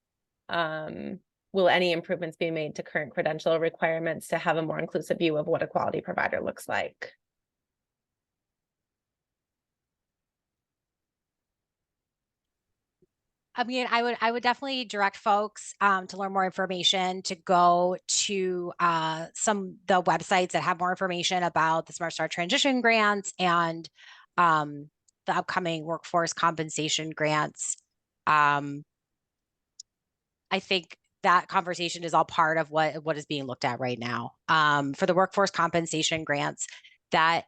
Will any improvements be made to current credential requirements to have a more inclusive view of what a quality provider looks like? I mean, I would definitely direct folks to learn more information to go to the websites that have more information about the Smart Start Transition grants and the upcoming workforce compensation grants. I think that conversation is all part of what is being looked at right now. For the workforce compensation grants, that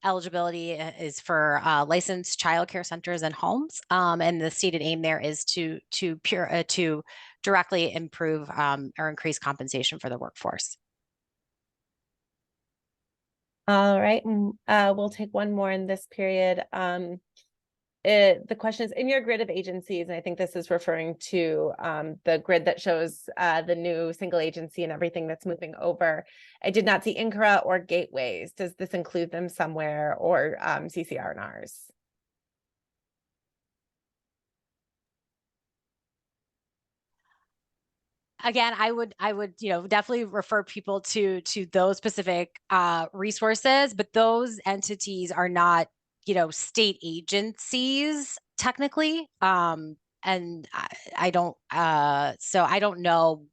eligibility is for licensed childcare centers and homes, and the stated aim there is to directly improve or increase compensation for the workforce. All right, we'll take one more in this period. The question is, in your grid of agencies, and I think this is referring to the grid that shows the new single agency and everything that's moving over. I did not see INCRA or Gateways. Does this include them somewhere, or CCR&Rs? Again, I would definitely refer people to those specific resources, but those entities are not state agencies technically, and I don't know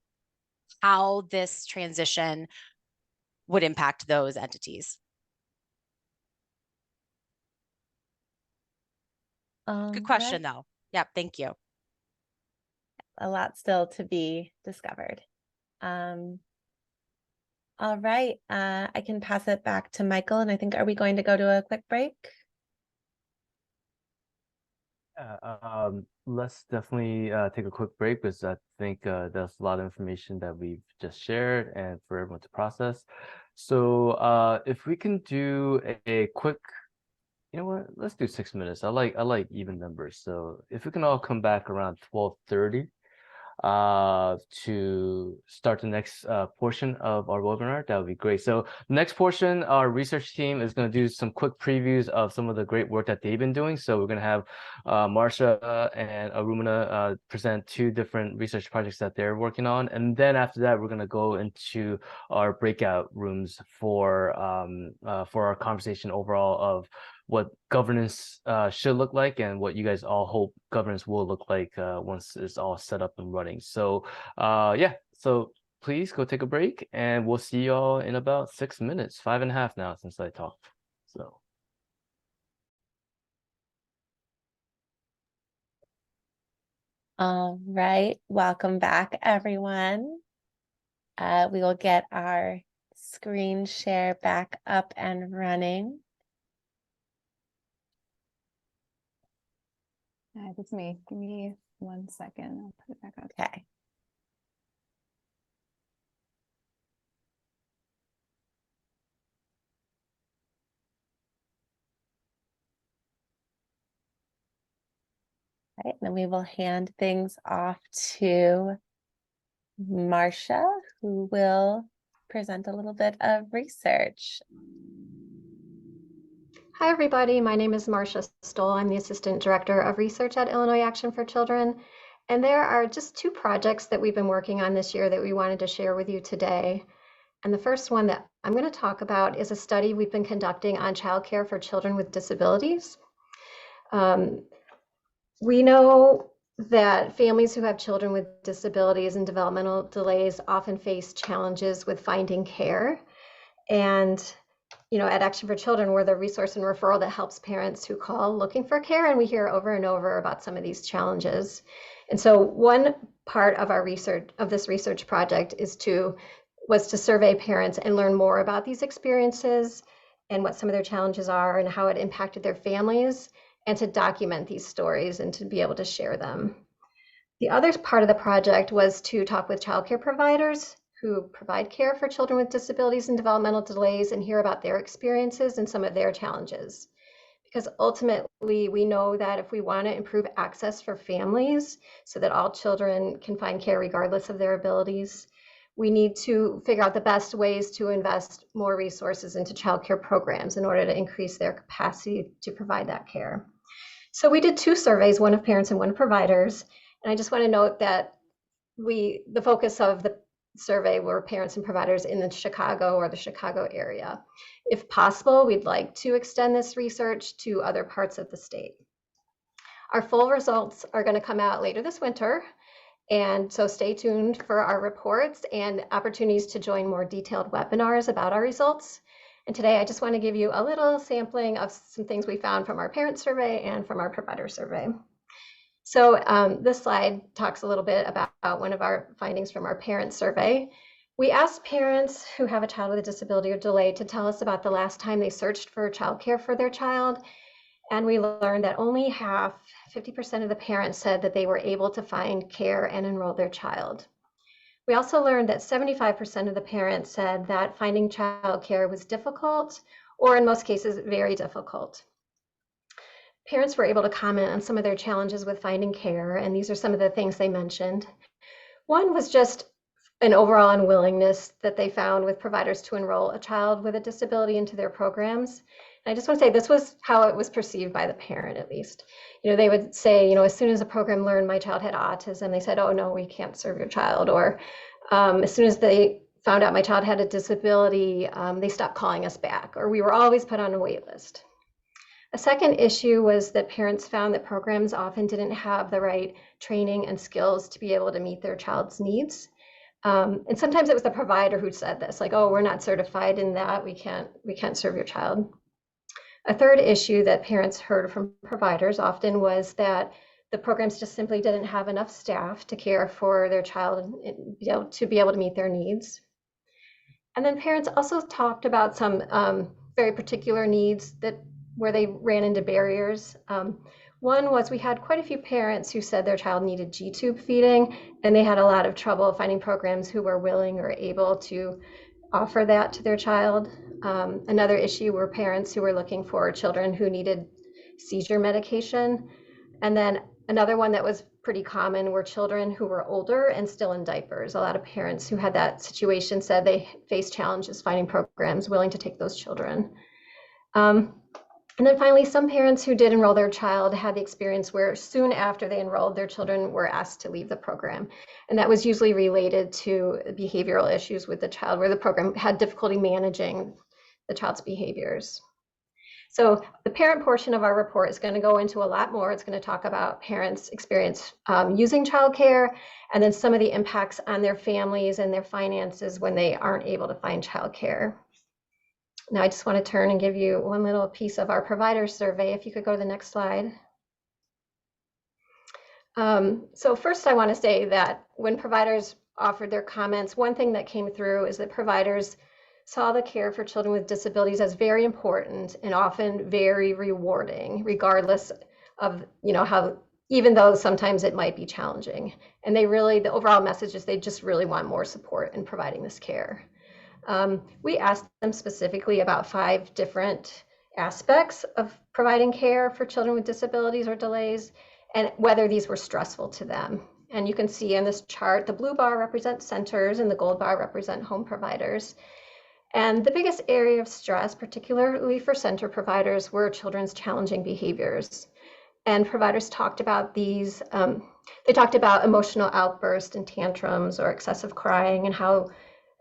how this transition would impact those entities. Good question, though. Yep, thank you. A lot still to be discovered. All right, I can pass it back to Michael, and I think, are we going to go to a quick break? Let's definitely take a quick break, because I think there's a lot of information that we've just shared and for everyone to process. So if we can do a quick, you know what, let's do 6 minutes. I like even numbers. So if we can all come back around 12:30 to start the next portion of our webinar, that would be great. So next portion, our research team is going to do some quick previews of some of the great work that they've been doing. So we're going to have Marsha and Arumana present 2 different research projects that they're working on, and then after that we're going to go into our breakout rooms for our conversation overall of what governance should look like, and what you guys all hope governance will look like once it's all set up and running. So yeah, so please go take a break, and we'll see y'all in about 6 minutes, 5.5 now since I talked. So. All right, welcome back, everyone. We will get our screen share back up and running. That's me. Give me 1 second. I'll put it back up. Okay. All right, then we will hand things off to Marsha, who will present a little bit of research. Hi, everybody. My name is Marsha Stoll. I'm the Assistant Director of Research at Illinois Action for Children. And there are just 2 projects that we've been working on this year that we wanted to share with you today. And the first one that I'm going to talk about is a study we've been conducting on childcare for children with disabilities. We know that families who have children with disabilities and developmental delays often face challenges with finding care. And at Action for Children, we're the resource and referral that helps parents who call looking for care, and we hear over and over about some of these challenges. And so one part of our research, of this research project, was to survey parents and learn more about these experiences and what some of their challenges are and how it impacted their families, and to document these stories and to be able to share them. The other part of the project was to talk with childcare providers who provide care for children with disabilities and developmental delays and hear about their experiences and some of their challenges. Because ultimately, we know that if we want to improve access for families so that all children can find care regardless of their abilities, we need to figure out the best ways to invest more resources into childcare programs in order to increase their capacity to provide that care. So we did 2 surveys, one of parents and one of providers. And I just want to note that the focus of the survey were parents and providers in the Chicago or the Chicago area. If possible, we'd like to extend this research to other parts of the state. Our full results are going to come out later this winter. And so stay tuned for our reports and opportunities to join more detailed webinars about our results. And today I just want to give you a little sampling of some things we found from our parent survey and from our provider survey. So this slide talks a little bit about one of our findings from our parent survey. We asked parents who have a child with a disability or delay to tell us about the last time they searched for childcare for their child. And we learned that only half, 50% of the parents said that they were able to find care and enroll their child. We also learned that 75% of the parents said that finding childcare was difficult, or in most cases, very difficult. Parents were able to comment on some of their challenges with finding care, and these are some of the things they mentioned. One was just an overall unwillingness that they found with providers to enroll a child with a disability into their programs. And I just want to say this was how it was perceived by the parent, at least. They would say, as soon as a program learned my child had autism, they said, oh, no, we can't serve your child. Or as soon as they found out my child had a disability, they stopped calling us back, or we were always put on a wait list. A second issue was that parents found that programs often didn't have the right training and skills to be able to meet their child's needs. And sometimes it was the provider who said this, like, oh, we're not certified in that, we can't serve your child. A third issue that parents heard from providers often was that the programs just simply didn't have enough staff to care for their child and to be able to meet their needs. And then parents also talked about some very particular needs where they ran into barriers. One was we had quite a few parents who said their child needed G-tube feeding, and they had a lot of trouble finding programs who were willing or able to offer that to their child. Another issue were parents who were looking for children who needed seizure medication. And then another one that was pretty common were children who were older and still in diapers. A lot of parents who had that situation said they faced challenges finding programs willing to take those children. And then finally, some parents who did enroll their child had the experience where soon after they enrolled, their children were asked to leave the program. And that was usually related to behavioral issues with the child, where the program had difficulty managing the child's behaviors. So the parent portion of our report is going to go into a lot more. It's going to talk about parents' experience using childcare, and then some of the impacts on their families and their finances when they aren't able to find childcare. Now I just want to turn and give you one little piece of our provider survey. If you could go to the next slide. So first I want to say that when providers offered their comments, one thing that came through is that providers saw the care for children with disabilities as very important and often very rewarding, regardless of, how, even though sometimes it might be challenging. And the overall message is they just really want more support in providing this care. We asked them specifically about 5 different aspects of providing care for children with disabilities or delays, and whether these were stressful to them. And you can see in this chart, the blue bar represents centers and the gold bar represent home providers. And the biggest area of stress, particularly for center providers, were children's challenging behaviors. And providers talked about these. They talked about emotional outbursts and tantrums or excessive crying and how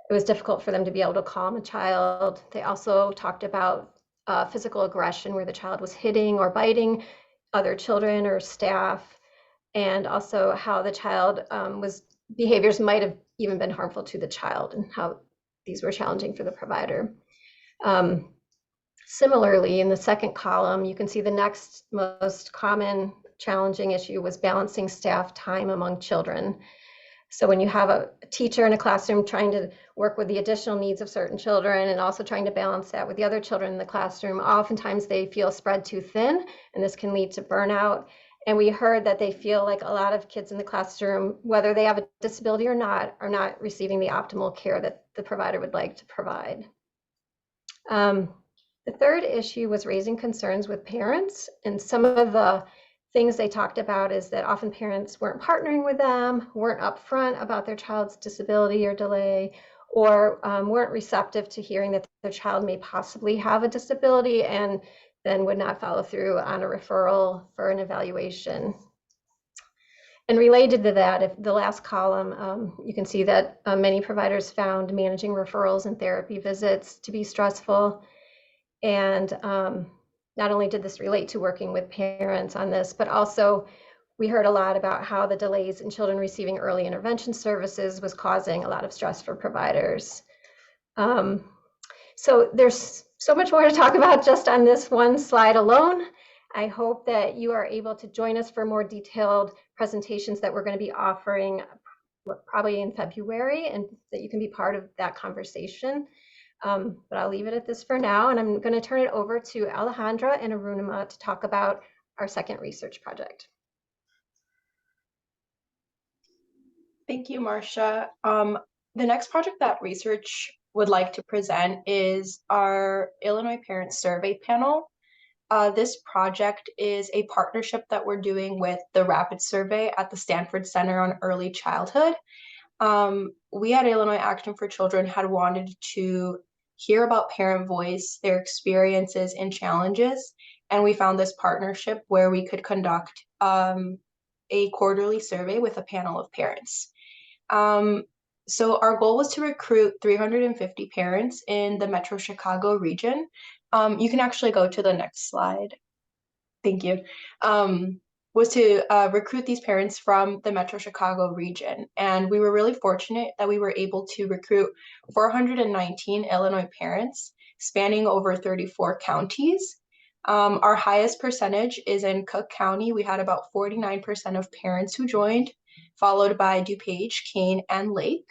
it was difficult for them to be able to calm a child. They also talked about physical aggression, where the child was hitting or biting other children or staff, and also how the child behaviors might have even been harmful to the child and how these were challenging for the provider. Similarly, in the second column, you can see the next most common challenging issue was balancing staff time among children. So when you have a teacher in a classroom trying to work with the additional needs of certain children and also trying to balance that with the other children in the classroom, oftentimes they feel spread too thin, and this can lead to burnout. And we heard that they feel like a lot of kids in the classroom, whether they have a disability or not, are not receiving the optimal care that the provider would like to provide. The third issue was raising concerns with parents, and some of the things they talked about is that often parents weren't partnering with them, weren't upfront about their child's disability or delay, or weren't receptive to hearing that their child may possibly have a disability and then would not follow through on a referral for an evaluation. And related to that, if the last column, you can see that many providers found managing referrals and therapy visits to be stressful. And not only did this relate to working with parents on this, but also we heard a lot about how the delays in children receiving early intervention services was causing a lot of stress for providers. So there's so much more to talk about just on this one slide alone. I hope that you are able to join us for more detailed presentations that we're going to be offering probably in February, and that you can be part of that conversation. But I'll leave it at this for now, and I'm going to turn it over to Alejandra and Arunima to talk about our second research project. Thank you, Marcia. The next project that research would like to present is our Illinois Parents Survey Panel. This project is a partnership that we're doing with the Rapid Survey at the Stanford Center on Early Childhood. We at Illinois Action for Children had wanted to hear about parent voice, their experiences and challenges, and we found this partnership where we could conduct a quarterly survey with a panel of parents. So our goal was to recruit 350 parents in the Metro Chicago region. You can actually go to the next slide. Thank you. Was to recruit these parents from the Metro Chicago region. And we were really fortunate that we were able to recruit 419 Illinois parents spanning over 34 counties. Our highest percentage is in Cook County. We had about 49% of parents who joined, followed by DuPage, Kane, and Lake.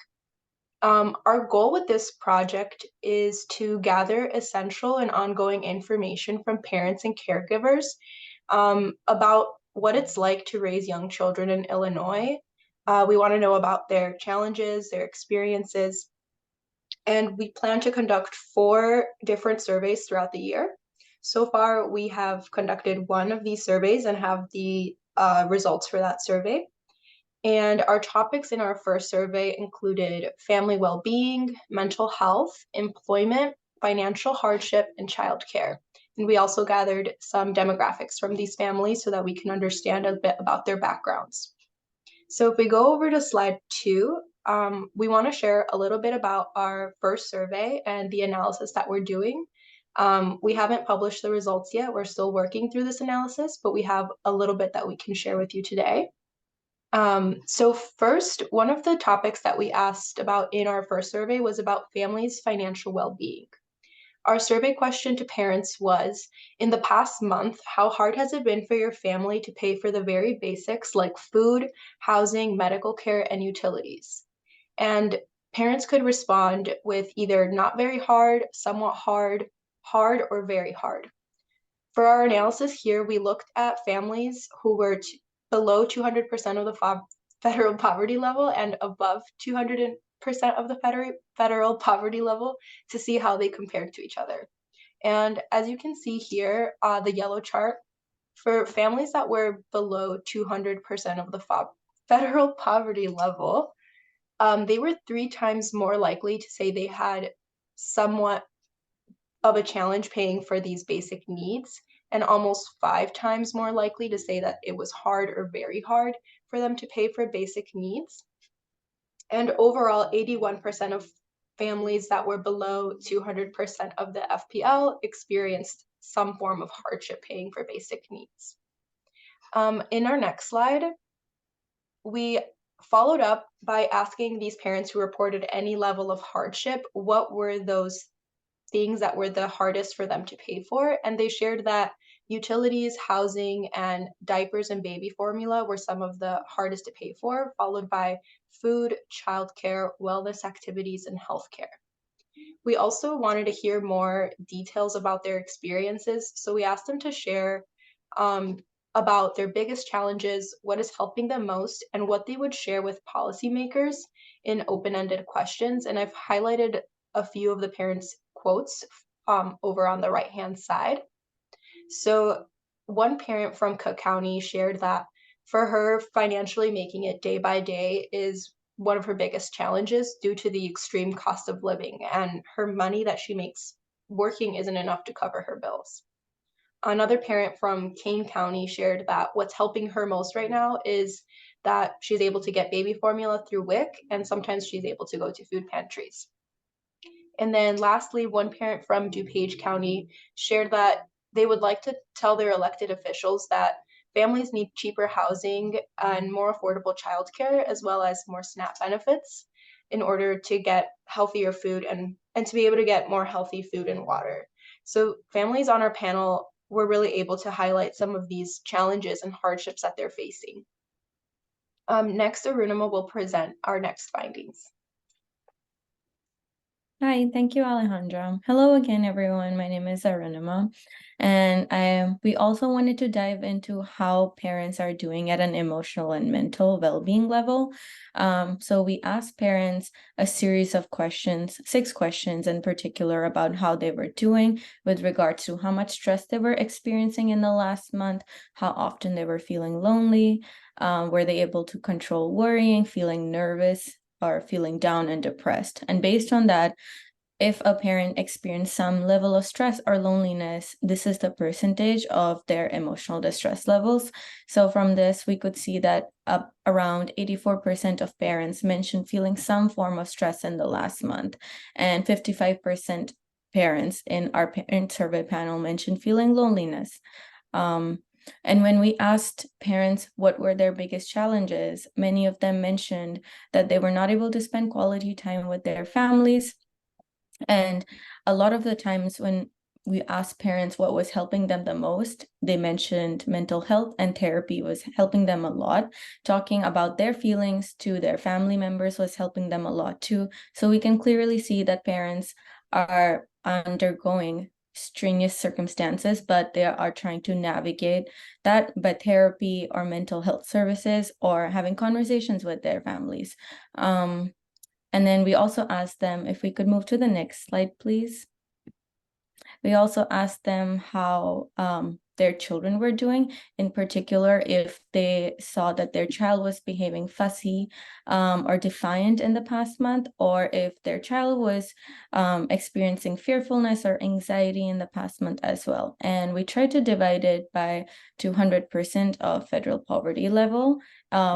Our goal with this project is to gather essential and ongoing information from parents and caregivers about what it's like to raise young children in Illinois. We want to know about their challenges, their experiences, and we plan to conduct 4 different surveys throughout the year. So far, we have conducted one of these surveys and have the results for that survey. And our topics in our first survey included family well-being, mental health, employment, financial hardship, and childcare. And we also gathered some demographics from these families so that we can understand a bit about their backgrounds. So if we go over to slide 2, we want to share a little bit about our first survey and the analysis that we're doing. We haven't published the results yet. We're still working through this analysis, but we have a little bit that we can share with you today. So first, one of the topics that we asked about in our first survey was about families' financial well-being. Our survey question to parents was, in the past month, how hard has it been for your family to pay for the very basics like food, housing, medical care, and utilities? And parents could respond with either not very hard, somewhat hard, hard, or very hard. For our analysis here, we looked at families who were below 200% of the federal poverty level and above 200% of the federal poverty level to see how they compared to each other. And as you can see here, the yellow chart, for families that were below 200% of the federal poverty level, they were 3 times more likely to say they had somewhat of a challenge paying for these basic needs, and almost 5 times more likely to say that it was hard or very hard for them to pay for basic needs. And overall, 81% of families that were below 200% of the FPL experienced some form of hardship paying for basic needs. In our next slide, we followed up by asking these parents who reported any level of hardship, what were those things that were the hardest for them to pay for? And they shared that utilities, housing, and diapers and baby formula were some of the hardest to pay for, followed by food, childcare, wellness activities, and healthcare. We also wanted to hear more details about their experiences, so we asked them to share about their biggest challenges, what is helping them most, and what they would share with policymakers in open-ended questions. And I've highlighted a few of the parents' quotes over on the right-hand side. So one parent from Cook County shared that for her, financially making it day by day is one of her biggest challenges due to the extreme cost of living, and her money that she makes working isn't enough to cover her bills. Another parent from Kane County shared that what's helping her most right now is that she's able to get baby formula through WIC, and sometimes she's able to go to food pantries. And then lastly, one parent from DuPage County shared that they would like to tell their elected officials that families need cheaper housing and more affordable childcare, as well as more SNAP benefits in order to get healthier food and to be able to get more healthy food and water. So families on our panel were really able to highlight some of these challenges and hardships that they're facing. Next, Arunima will present our next findings. Hi, thank you, Alejandra. Hello again, everyone. My name is Arunima, and we also wanted to dive into how parents are doing at an emotional and mental well-being level. So we asked parents a series of questions, 6 questions in particular, about how they were doing with regards to how much stress they were experiencing in the last month, how often they were feeling lonely, were they able to control worrying, feeling nervous, or feeling down and depressed. And based on that, if a parent experienced some level of stress or loneliness, this is the percentage of their emotional distress levels. So from this, we could see that around 84% of parents mentioned feeling some form of stress in the last month, and 55% parents in our parent survey panel mentioned feeling loneliness. And when we asked parents what were their biggest challenges, many of them mentioned that they were not able to spend quality time with their families. And a lot of the times when we asked parents what was helping them the most, they mentioned mental health and therapy was helping them a lot. Talking about their feelings to their family members was helping them a lot too. So we can clearly see that parents are undergoing strenuous circumstances, but they are trying to navigate that by therapy or mental health services or having conversations with their families. And then we also asked them, if we could move to the next slide, please. We also asked them how their children were doing, in particular, if they saw that their child was behaving fussy or defiant in the past month, or if their child was experiencing fearfulness or anxiety in the past month as well. And we tried to divide it by 200% of federal poverty level,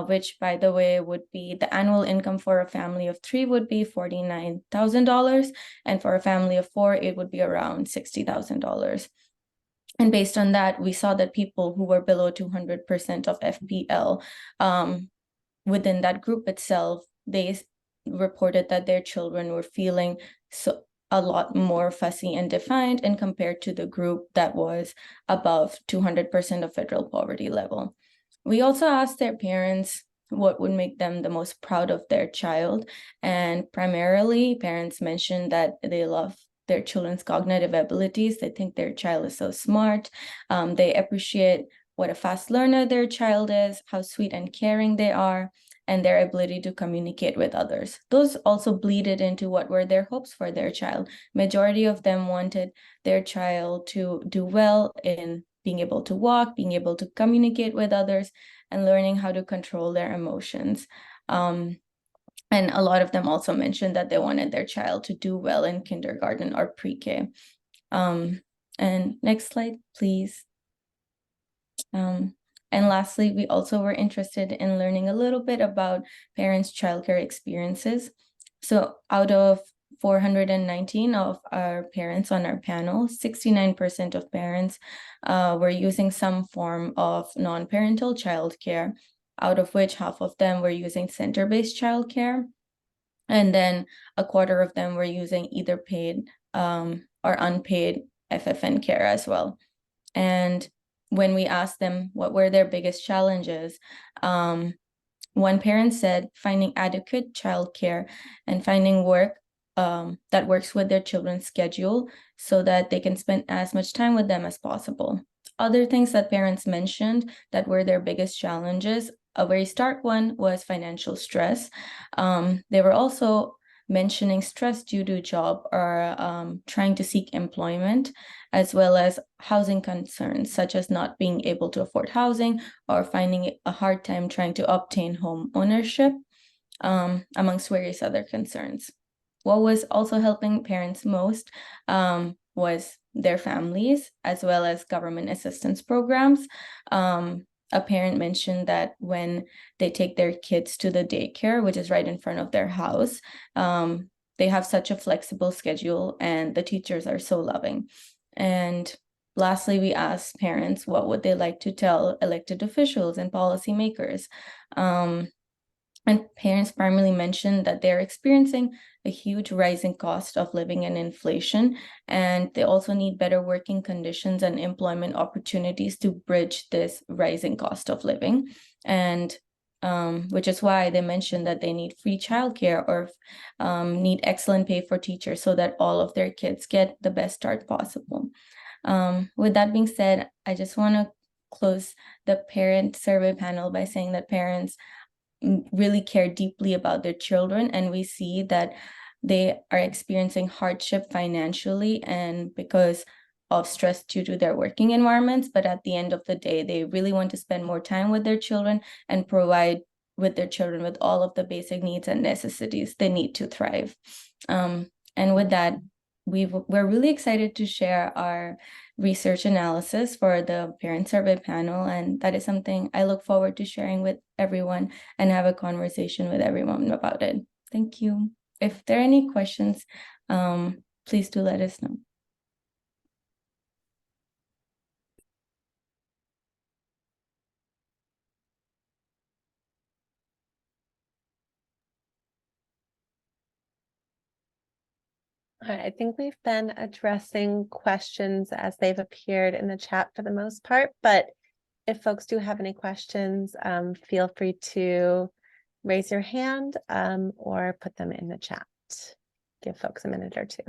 which, by the way, would be the annual income for a family of 3 would be $49,000, and for a family of 4, it would be around $60,000. And based on that, we saw that people who were below 200% of FPL, within that group itself, they reported that their children were feeling a lot more fussy and defiant, and compared to the group that was above 200% of federal poverty level. We also asked their parents what would make them the most proud of their child, and primarily parents mentioned that they love their children's cognitive abilities. They think their child is so smart. They appreciate what a fast learner their child is, how sweet and caring they are, and their ability to communicate with others. Those also bleeded into what were their hopes for their child. Majority of them wanted their child to do well in being able to walk, being able to communicate with others, and learning how to control their emotions. And a lot of them also mentioned that they wanted their child to do well in kindergarten or pre-K. And next slide, please. And lastly, we also were interested in learning a little bit about parents' childcare experiences. So out of 419 of our parents on our panel, 69% of parents were using some form of non-parental childcare, out of which half of them were using center-based childcare. And then a quarter of them were using either paid or unpaid FFN care as well. And when we asked them what were their biggest challenges, one parent said finding adequate childcare and finding work that works with their children's schedule so that they can spend as much time with them as possible. Other things that parents mentioned that were their biggest challenges, a very stark one was financial stress. They were also mentioning stress due to job or trying to seek employment, as well as housing concerns, such as not being able to afford housing or finding a hard time trying to obtain home ownership, amongst various other concerns. What was also helping parents most was their families, as well as government assistance programs. A parent mentioned that when they take their kids to the daycare, which is right in front of their house, they have such a flexible schedule and the teachers are so loving. And lastly, we asked parents what would they like to tell elected officials and policymakers. And parents primarily mentioned that they're experiencing a huge rising cost of living and inflation, and they also need better working conditions and employment opportunities to bridge this rising cost of living. And which is why they mentioned that they need free childcare or need excellent pay for teachers so that all of their kids get the best start possible. With that being said, I just want to close the parent survey panel by saying that parents really care deeply about their children, and we see that they are experiencing hardship financially and because of stress due to their working environments, but at the end of the day, they really want to spend more time with their children and provide with their children with all of the basic needs and necessities they need to thrive. And with that, we're really excited to share our research analysis for the parent survey panel, and that is something I look forward to sharing with everyone and have a conversation with everyone about it. Thank you. If there are any questions, please do let us know. All right, I think we've been addressing questions as they've appeared in the chat for the most part, but if folks do have any questions, feel free to raise your hand or put them in the chat. Give folks a minute or two.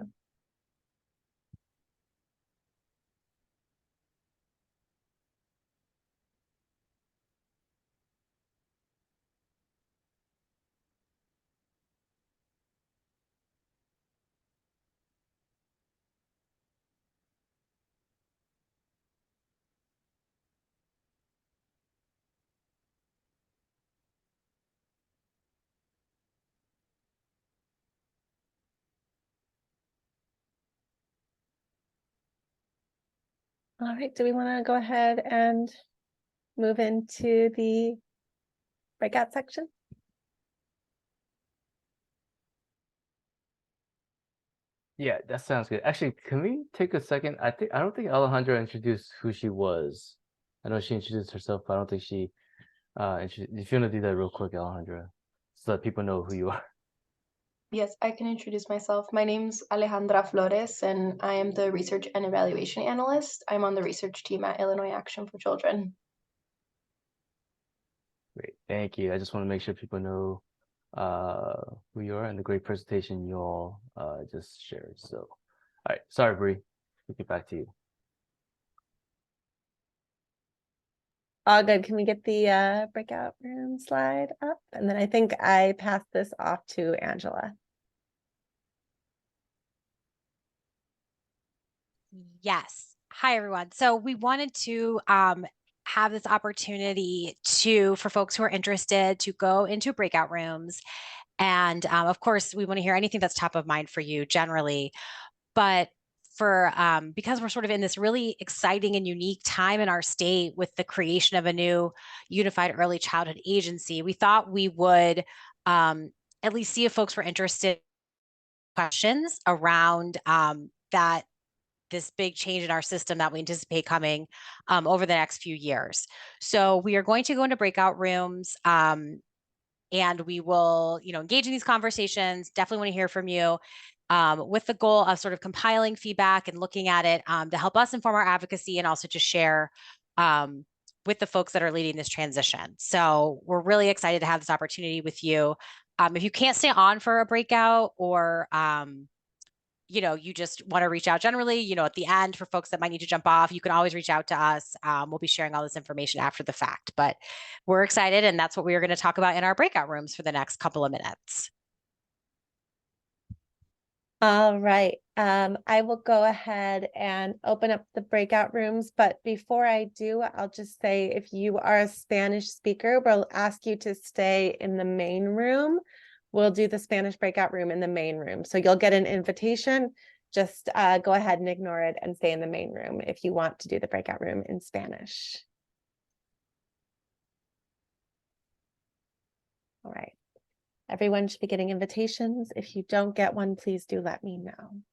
All right, do we want to go ahead and move into the breakout section? Yeah, that sounds good. Actually, can we take a second? I don't think Alejandra introduced who she was. I know she introduced herself, but I don't think she if you want to do that real quick, Alejandra, so that people know who you are. Yes, I can introduce myself. My name's Alejandra Flores, and I am the Research and Evaluation Analyst. I'm on the research team at Illinois Action for Children. Great, thank you. I just want to make sure people know who you are and the great presentation you all just shared. So, all right, sorry, Bree. We'll get back to you. All good. Can we get the breakout room slide up? And then I think I pass this off to Angela. Yes. Hi, everyone. So we wanted to have this opportunity for folks who are interested to go into breakout rooms. And of course, we want to hear anything that's top of mind for you generally. But because we're sort of in this really exciting and unique time in our state with the creation of a new unified early childhood agency, we thought we would at least see if folks were interested in questions around this big change in our system that we anticipate coming over the next few years. So we are going to go into breakout rooms and we will, engage in these conversations. Definitely want to hear from you with the goal of sort of compiling feedback and looking at it to help us inform our advocacy and also to share with the folks that are leading this transition. So we're really excited to have this opportunity with you. If you can't stay on for a breakout or you just want to reach out generally, at the end for folks that might need to jump off, you can always reach out to us. We'll be sharing all this information after the fact, but we're excited. And that's what we are going to talk about in our breakout rooms for the next couple of minutes. All right, I will go ahead and open up the breakout rooms, but before I do, I'll just say if you are a Spanish speaker, we'll ask you to stay in the main room. We'll do the Spanish breakout room in the main room. So you'll get an invitation. Just go ahead and ignore it and stay in the main room if you want to do the breakout room in Spanish. All right. Everyone should be getting invitations. If you don't get one, please do let me know.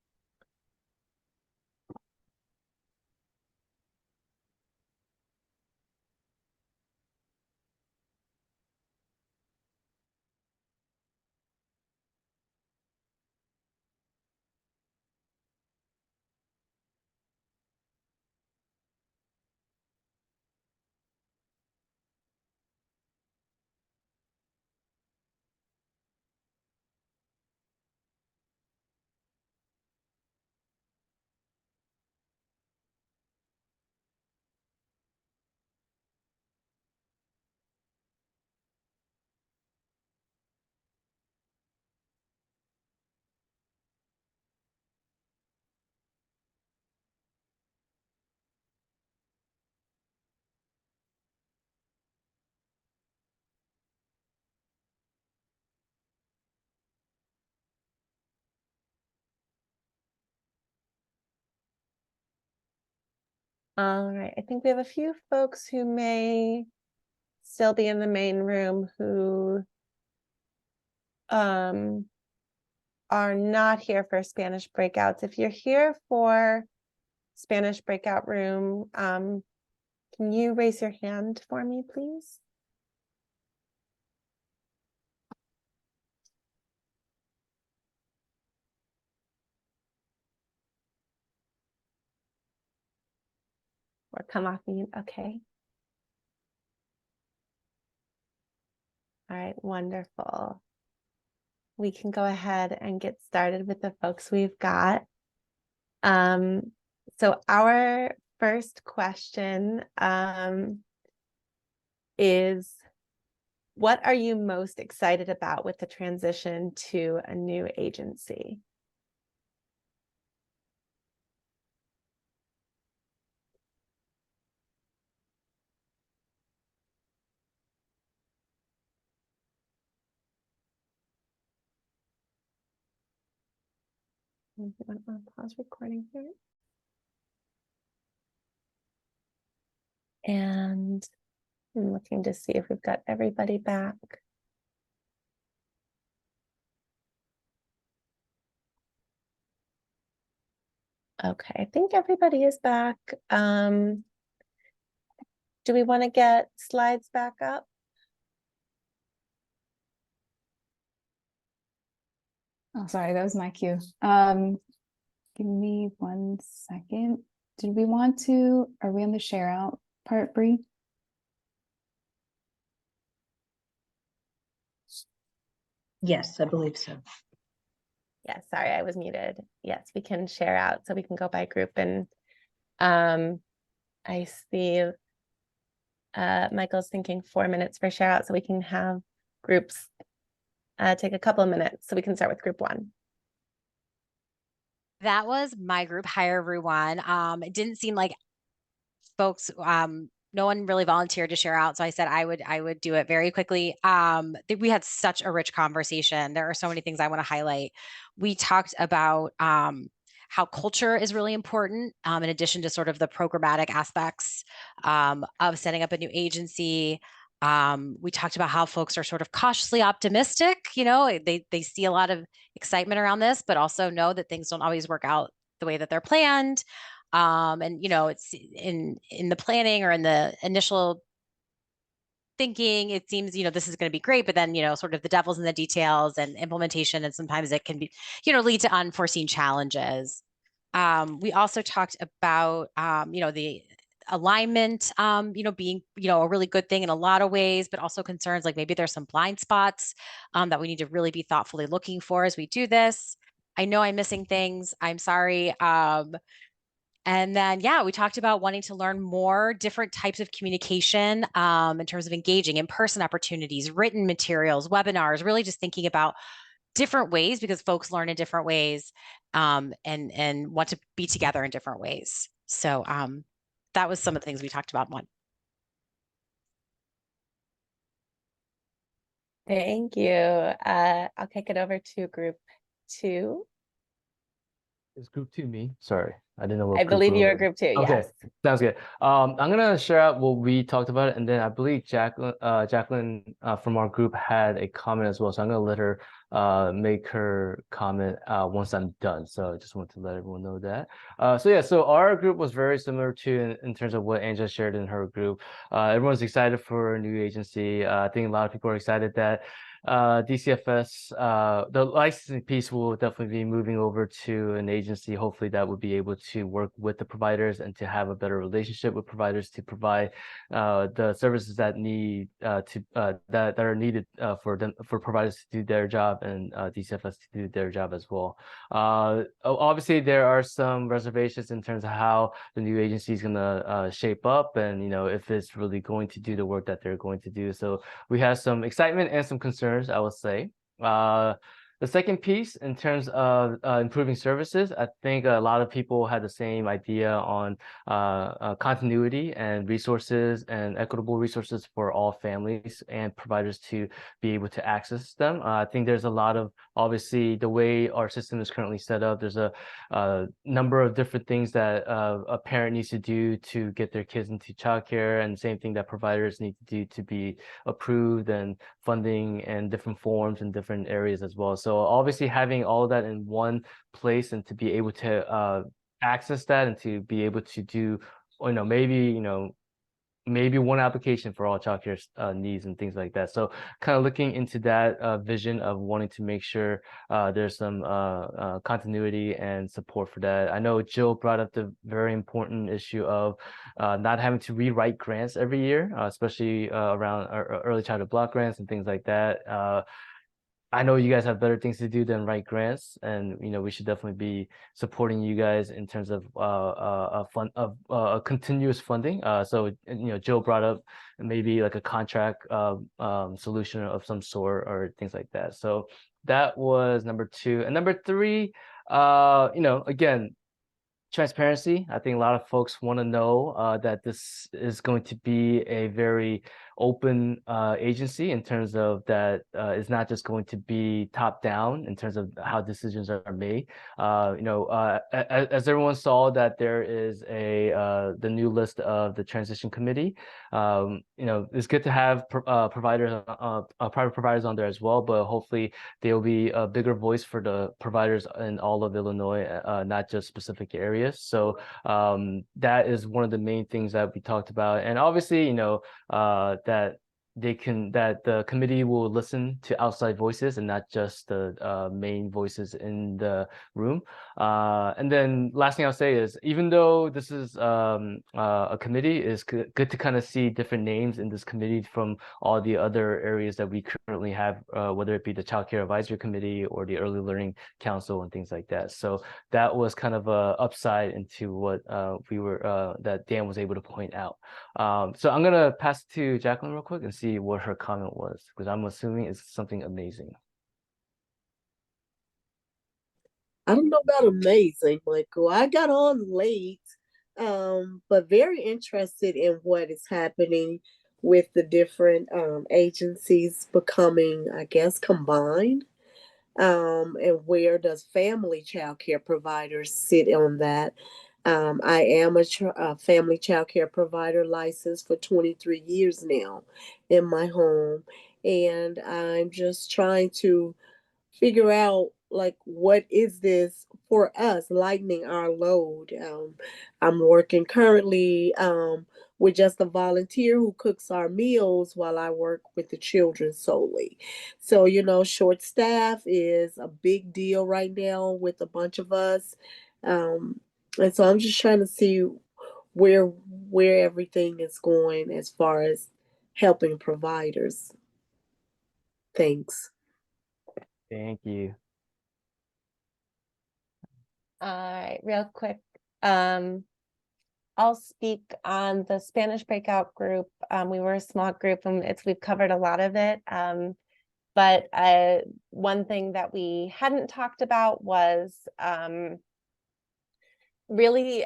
All right, I think we have a few folks who may still be in the main room who are not here for Spanish breakouts. If you're here for Spanish breakout room, can you raise your hand for me, please? Or come off mute, okay. All right, wonderful. We can go ahead and get started with the folks we've got. So our first question is, what are you most excited about with the transition to a new agency? I'm going to pause recording here. And I'm looking to see if we've got everybody back. Okay, I think everybody is back. Do we want to get slides back up? Oh, sorry, that was my cue. Give me 1 second. Did we want to, are we on the share out part, Bree? Yes, I believe so. Yeah, sorry, I was muted. Yes, we can share out so we can go by group. And I see Michael's thinking 4 minutes for share out, so we can have groups take a couple of minutes, so we can start with group 1. That was my group. Hi, everyone. It didn't seem like folks, no one really volunteered to share out. So I said I would do it very quickly. We had such a rich conversation. There are so many things I want to highlight. We talked about how culture is really important, in addition to sort of the programmatic aspects of setting up a new agency. We talked about how folks are sort of cautiously optimistic. You know, they see a lot of excitement around this, but also know that things don't always work out the way that they're planned. And you know, it's in the planning or in the initial thinking, it seems, you know, this is going to be great, but then, you know, sort of the devil's in the details and implementation, and sometimes it can be, you know, lead to unforeseen challenges. We also talked about, you know, the alignment, you know, being, you know, a really good thing in a lot of ways, but also concerns like maybe there's some blind spots that we need to really be thoughtfully looking for as we do this. I know I'm missing things. I'm sorry. And then, yeah, we talked about wanting to learn more different types of communication in terms of engaging in-person opportunities, written materials, webinars, really just thinking about different ways because folks learn in different ways and want to be together in different ways. So that was some of the things we talked about. One. Thank you. I'll kick it over to group 2. Is group 2 me? Sorry, I didn't know what I group believe we you're were. group 2, Okay, yes. sounds good. I'm gonna share out what we talked about, and then I believe Jacqueline from our group had a comment as well. So I'm gonna let her make her comment once I'm done. So I just want to let everyone know that. So our group was very similar to in terms of what Angela shared in her group. Everyone's excited for a new agency. I think a lot of people are excited that DCFS, the licensing piece will definitely be moving over to an agency. Hopefully that would be able to work with the providers and to have a better relationship with providers to provide the services that that are needed for providers to do their job and DCFS to do their job as well. Obviously there are some reservations in terms of how the new agency is going to shape up, and if it's really going to do the work that they're going to do. So we have some excitement and some concerns, I would say. The second piece, in terms of improving services, I think a lot of people had the same idea on continuity and resources and equitable resources for all families and providers to be able to access them. I think there's a lot of, obviously, the way our system is currently set up, there's a number of different things that a parent needs to do to get their kids into childcare, and the same thing that providers need to do to be approved, and funding and different forms in different areas as well. So obviously having all of that in one place and to be able to access that and to be able to do, maybe one application for all childcare needs and things like that. So kind of looking into that vision of wanting to make sure there's some continuity and support for that. I know Jill brought up the very important issue of not having to rewrite grants every year, especially around early childhood block grants and things like that. I know you guys have better things to do than write grants, and we should definitely be supporting you guys in terms of continuous funding. So Jill brought up maybe like a contract solution of some sort or things like that. So that was number 2, and number 3. Again, transparency. I think a lot of folks want to know that this is going to be a very open agency in terms of that it's not just going to be top down in terms of how decisions are made. As everyone saw, that there is the new list of the transition committee. It's good to have providers, private providers on there as well, but hopefully there will be a bigger voice for the providers in all of Illinois, not just specific areas. So that is one of the main things that we talked about, and obviously, that the committee will listen to outside voices and not just the main voices in the room. And then last thing I'll say is, even though this is a committee, it's good to kind of see different names in this committee from all the other areas that we currently have, whether it be the Child Care Advisory Committee or the Early Learning Council and things like that. So that was kind of a upside into what that Dan was able to point out. So I'm gonna pass it to Jacqueline real quick and see what her comment was, because I'm assuming it's something amazing. I don't know about amazing, Michael. I got on late, but very interested in what is happening with the different agencies becoming, I guess, combined. And where does family child care providers sit on that? I am a family child care provider licensed for 23 years now in my home, and I'm just trying to figure out, like, what is this for us, lightening our load. I'm working currently with just a volunteer who cooks our meals while I work with the children solely. So, short staff is a big deal right now with a bunch of us. And so I'm just trying to see where everything is going as far as helping providers. Thanks. Thank you. All right, real quick. I'll speak on the Spanish breakout group. We were a small group, and we've covered a lot of it. But one thing that we hadn't talked about was really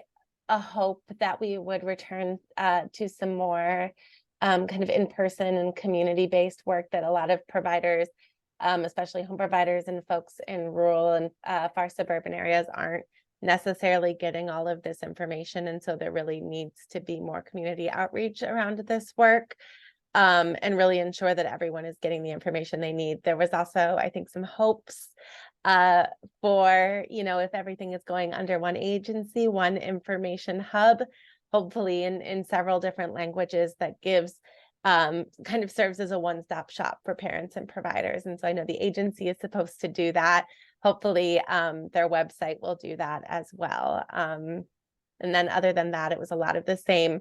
a hope that we would return to some more kind of in-person and community-based work that a lot of providers, especially home providers and folks in rural and far suburban areas, aren't necessarily getting all of this information. And so there really needs to be more community outreach around this work, and really ensure that everyone is getting the information they need. There was also, I think, some hopes for, if everything is going under one agency, one information hub, hopefully in several different languages, that gives kind of serves as a one-stop shop for parents and providers. And so I know the agency is supposed to do that. Hopefully their website will do that as well. And then other than that, it was a lot of the same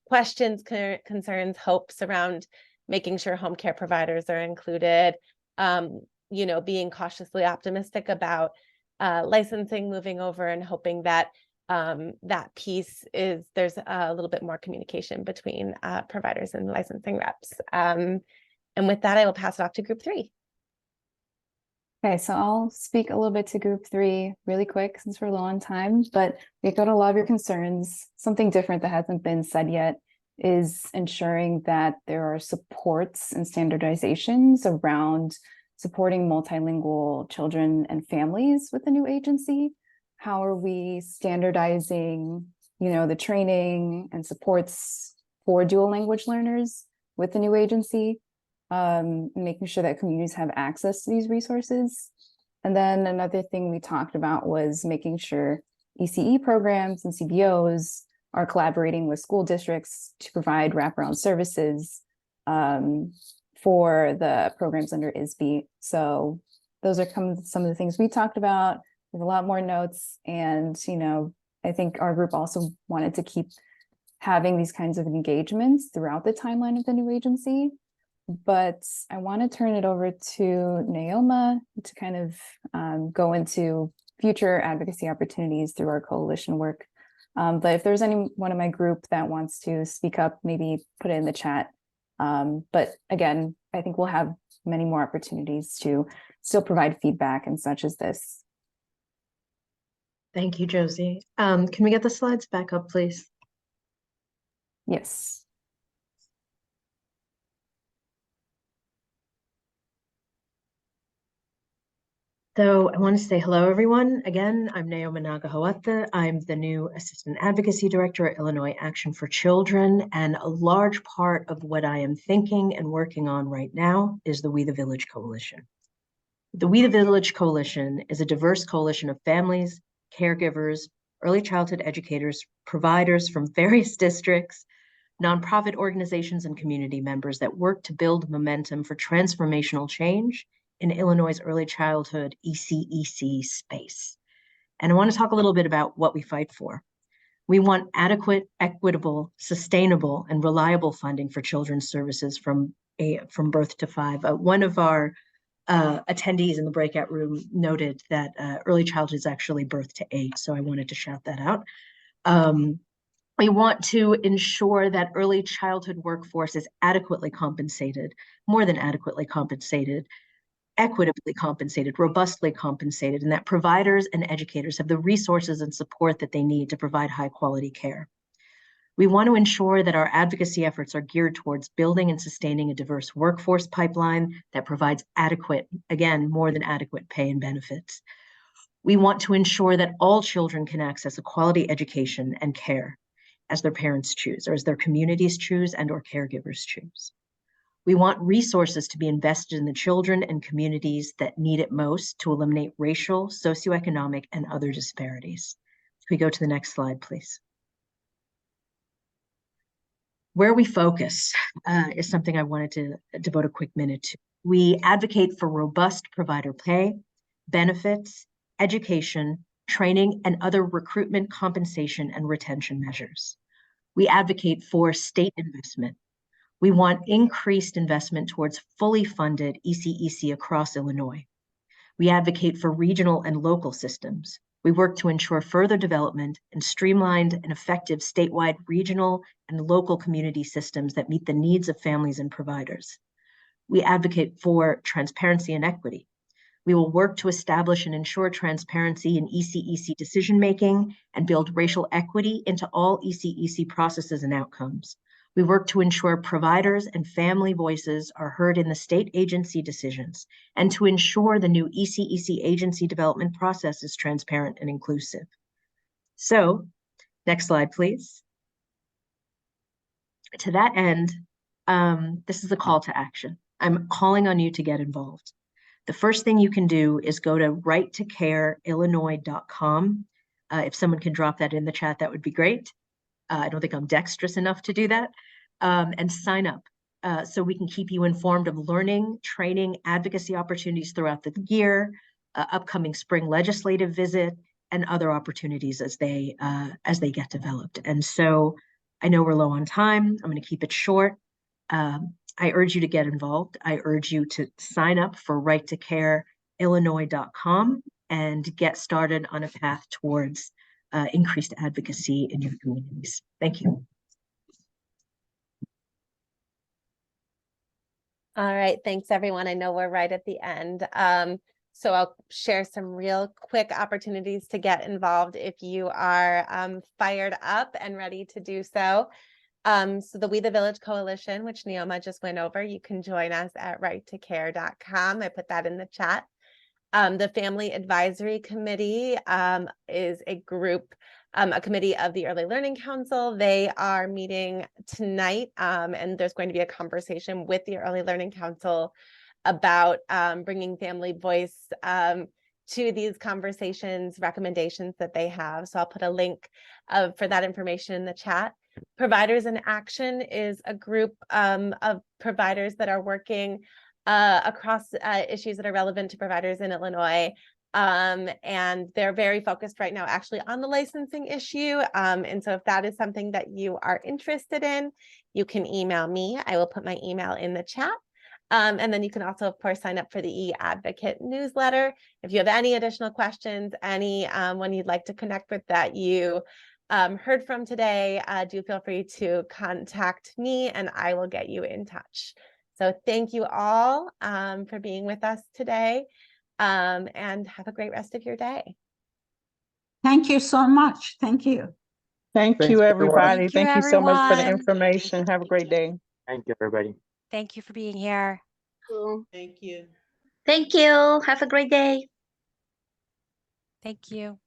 questions, concerns, hopes around making sure home care providers are included, being cautiously optimistic about licensing moving over, and hoping that that piece is there's a little bit more communication between providers and licensing reps. And with that, I will pass it off to group 3. Okay, so I'll speak a little bit to group 3 really quick since we're low on time, but we echoed a lot of your concerns. Something different that hasn't been said yet is ensuring that there are supports and standardizations around supporting multilingual children and families with the new agency. How are we standardizing, the training and supports for dual language learners with the new agency? Making sure that communities have access to these resources. And then another thing we talked about was making sure ECE programs and CBOs are collaborating with school districts to provide wraparound services for the programs under ISB. So those are some of the things we talked about. We have a lot more notes, and I think our group also wanted to keep having these kinds of engagements throughout the timeline of the new agency. But I want to turn it over to Naoma to kind of go into future advocacy opportunities through our coalition work. But if there's anyone in my group that wants to speak up, maybe put it in the chat. But again, I think we'll have many more opportunities to still provide feedback and such as this. Thank you, Josie. Can we get the slides back up, please? Yes. So I want to say hello, everyone. Again, I'm Naoma Nagahoata. I'm the new Assistant Advocacy Director at Illinois Action for Children, and a large part of what I am thinking and working on right now is the We the Village Coalition. The We the Village Coalition is a diverse coalition of families, caregivers, early childhood educators, providers from various districts, nonprofit organizations, and community members that work to build momentum for transformational change in Illinois' early childhood ECEC space. And I want to talk a little bit about what we fight for. We want adequate, equitable, sustainable, and reliable funding for children's services from birth to 5. One of our attendees in the breakout room noted that early childhood is actually birth to 8, so I wanted to shout that out. We want to ensure that early childhood workforce is adequately compensated, more than adequately compensated, equitably compensated, robustly compensated, and that providers and educators have the resources and support that they need to provide high quality care. We want to ensure that our advocacy efforts are geared towards building and sustaining a diverse workforce pipeline that provides adequate, again, more than adequate pay and benefits. We want to ensure that all children can access a quality education and care as their parents choose, or as their communities choose, and or caregivers choose. We want resources to be invested in the children and communities that need it most to eliminate racial, socioeconomic, and other disparities. Can we go to the next slide, please? Where we focus is something I wanted to devote a quick minute to. We advocate for robust provider pay, benefits, education, training, and other recruitment, compensation, and retention measures. We advocate for state investment. We want increased investment towards fully funded ECEC across Illinois. We advocate for regional and local systems. We work to ensure further development and streamlined and effective statewide, regional, and local community systems that meet the needs of families and providers. We advocate for transparency and equity. We will work to establish and ensure transparency in ECEC decision-making and build racial equity into all ECEC processes and outcomes. We work to ensure providers and family voices are heard in the state agency decisions and to ensure the new ECEC agency development process is transparent and inclusive. So, next slide, please. To that end, this is a call to action. I'm calling on you to get involved. The first thing you can do is go to righttocareillinois.com. If someone can drop that in the chat, that would be great. I don't think I'm dexterous enough to do that. And sign up so we can keep you informed of learning, training, advocacy opportunities throughout the year, upcoming spring legislative visit, and other opportunities as they get developed. And so I know we're low on time. I'm going to keep it short. I urge you to get involved. I urge you to sign up for righttocareillinois.com and get started on a path towards increased advocacy in your communities. Thank you. All right, thanks everyone. I know we're right at the end. So I'll share some real quick opportunities to get involved if you are fired up and ready to do so. So the We the Village Coalition, which Neoma just went over, you can join us at righttocare.com. I put that in the chat. The Family Advisory Committee is a group, a committee of the Early Learning Council. They are meeting tonight, and there's going to be a conversation with the Early Learning Council about bringing family voice to these conversations, recommendations that they have. So I'll put a link for that information in the chat. Providers in Action is a group of providers that are working across issues that are relevant to providers in Illinois. And they're very focused right now actually on the licensing issue. And so if that is something that you are interested in, you can email me. I will put my email in the chat. And then you can also, of course, sign up for the e-Advocate newsletter. If you have any additional questions, anyone you'd like to connect with that you heard from today, do feel free to contact me and I will get you in touch. So thank you all for being with us today, and have a great rest of your day. Thank you so much. Thank you. Thank you, everybody. Thank you, Thank you so much for the everyone. information. Have a great day. Thank you, everybody. Thank you for being here. Cool. Thank you. Thank you. Have a great day. Thank you.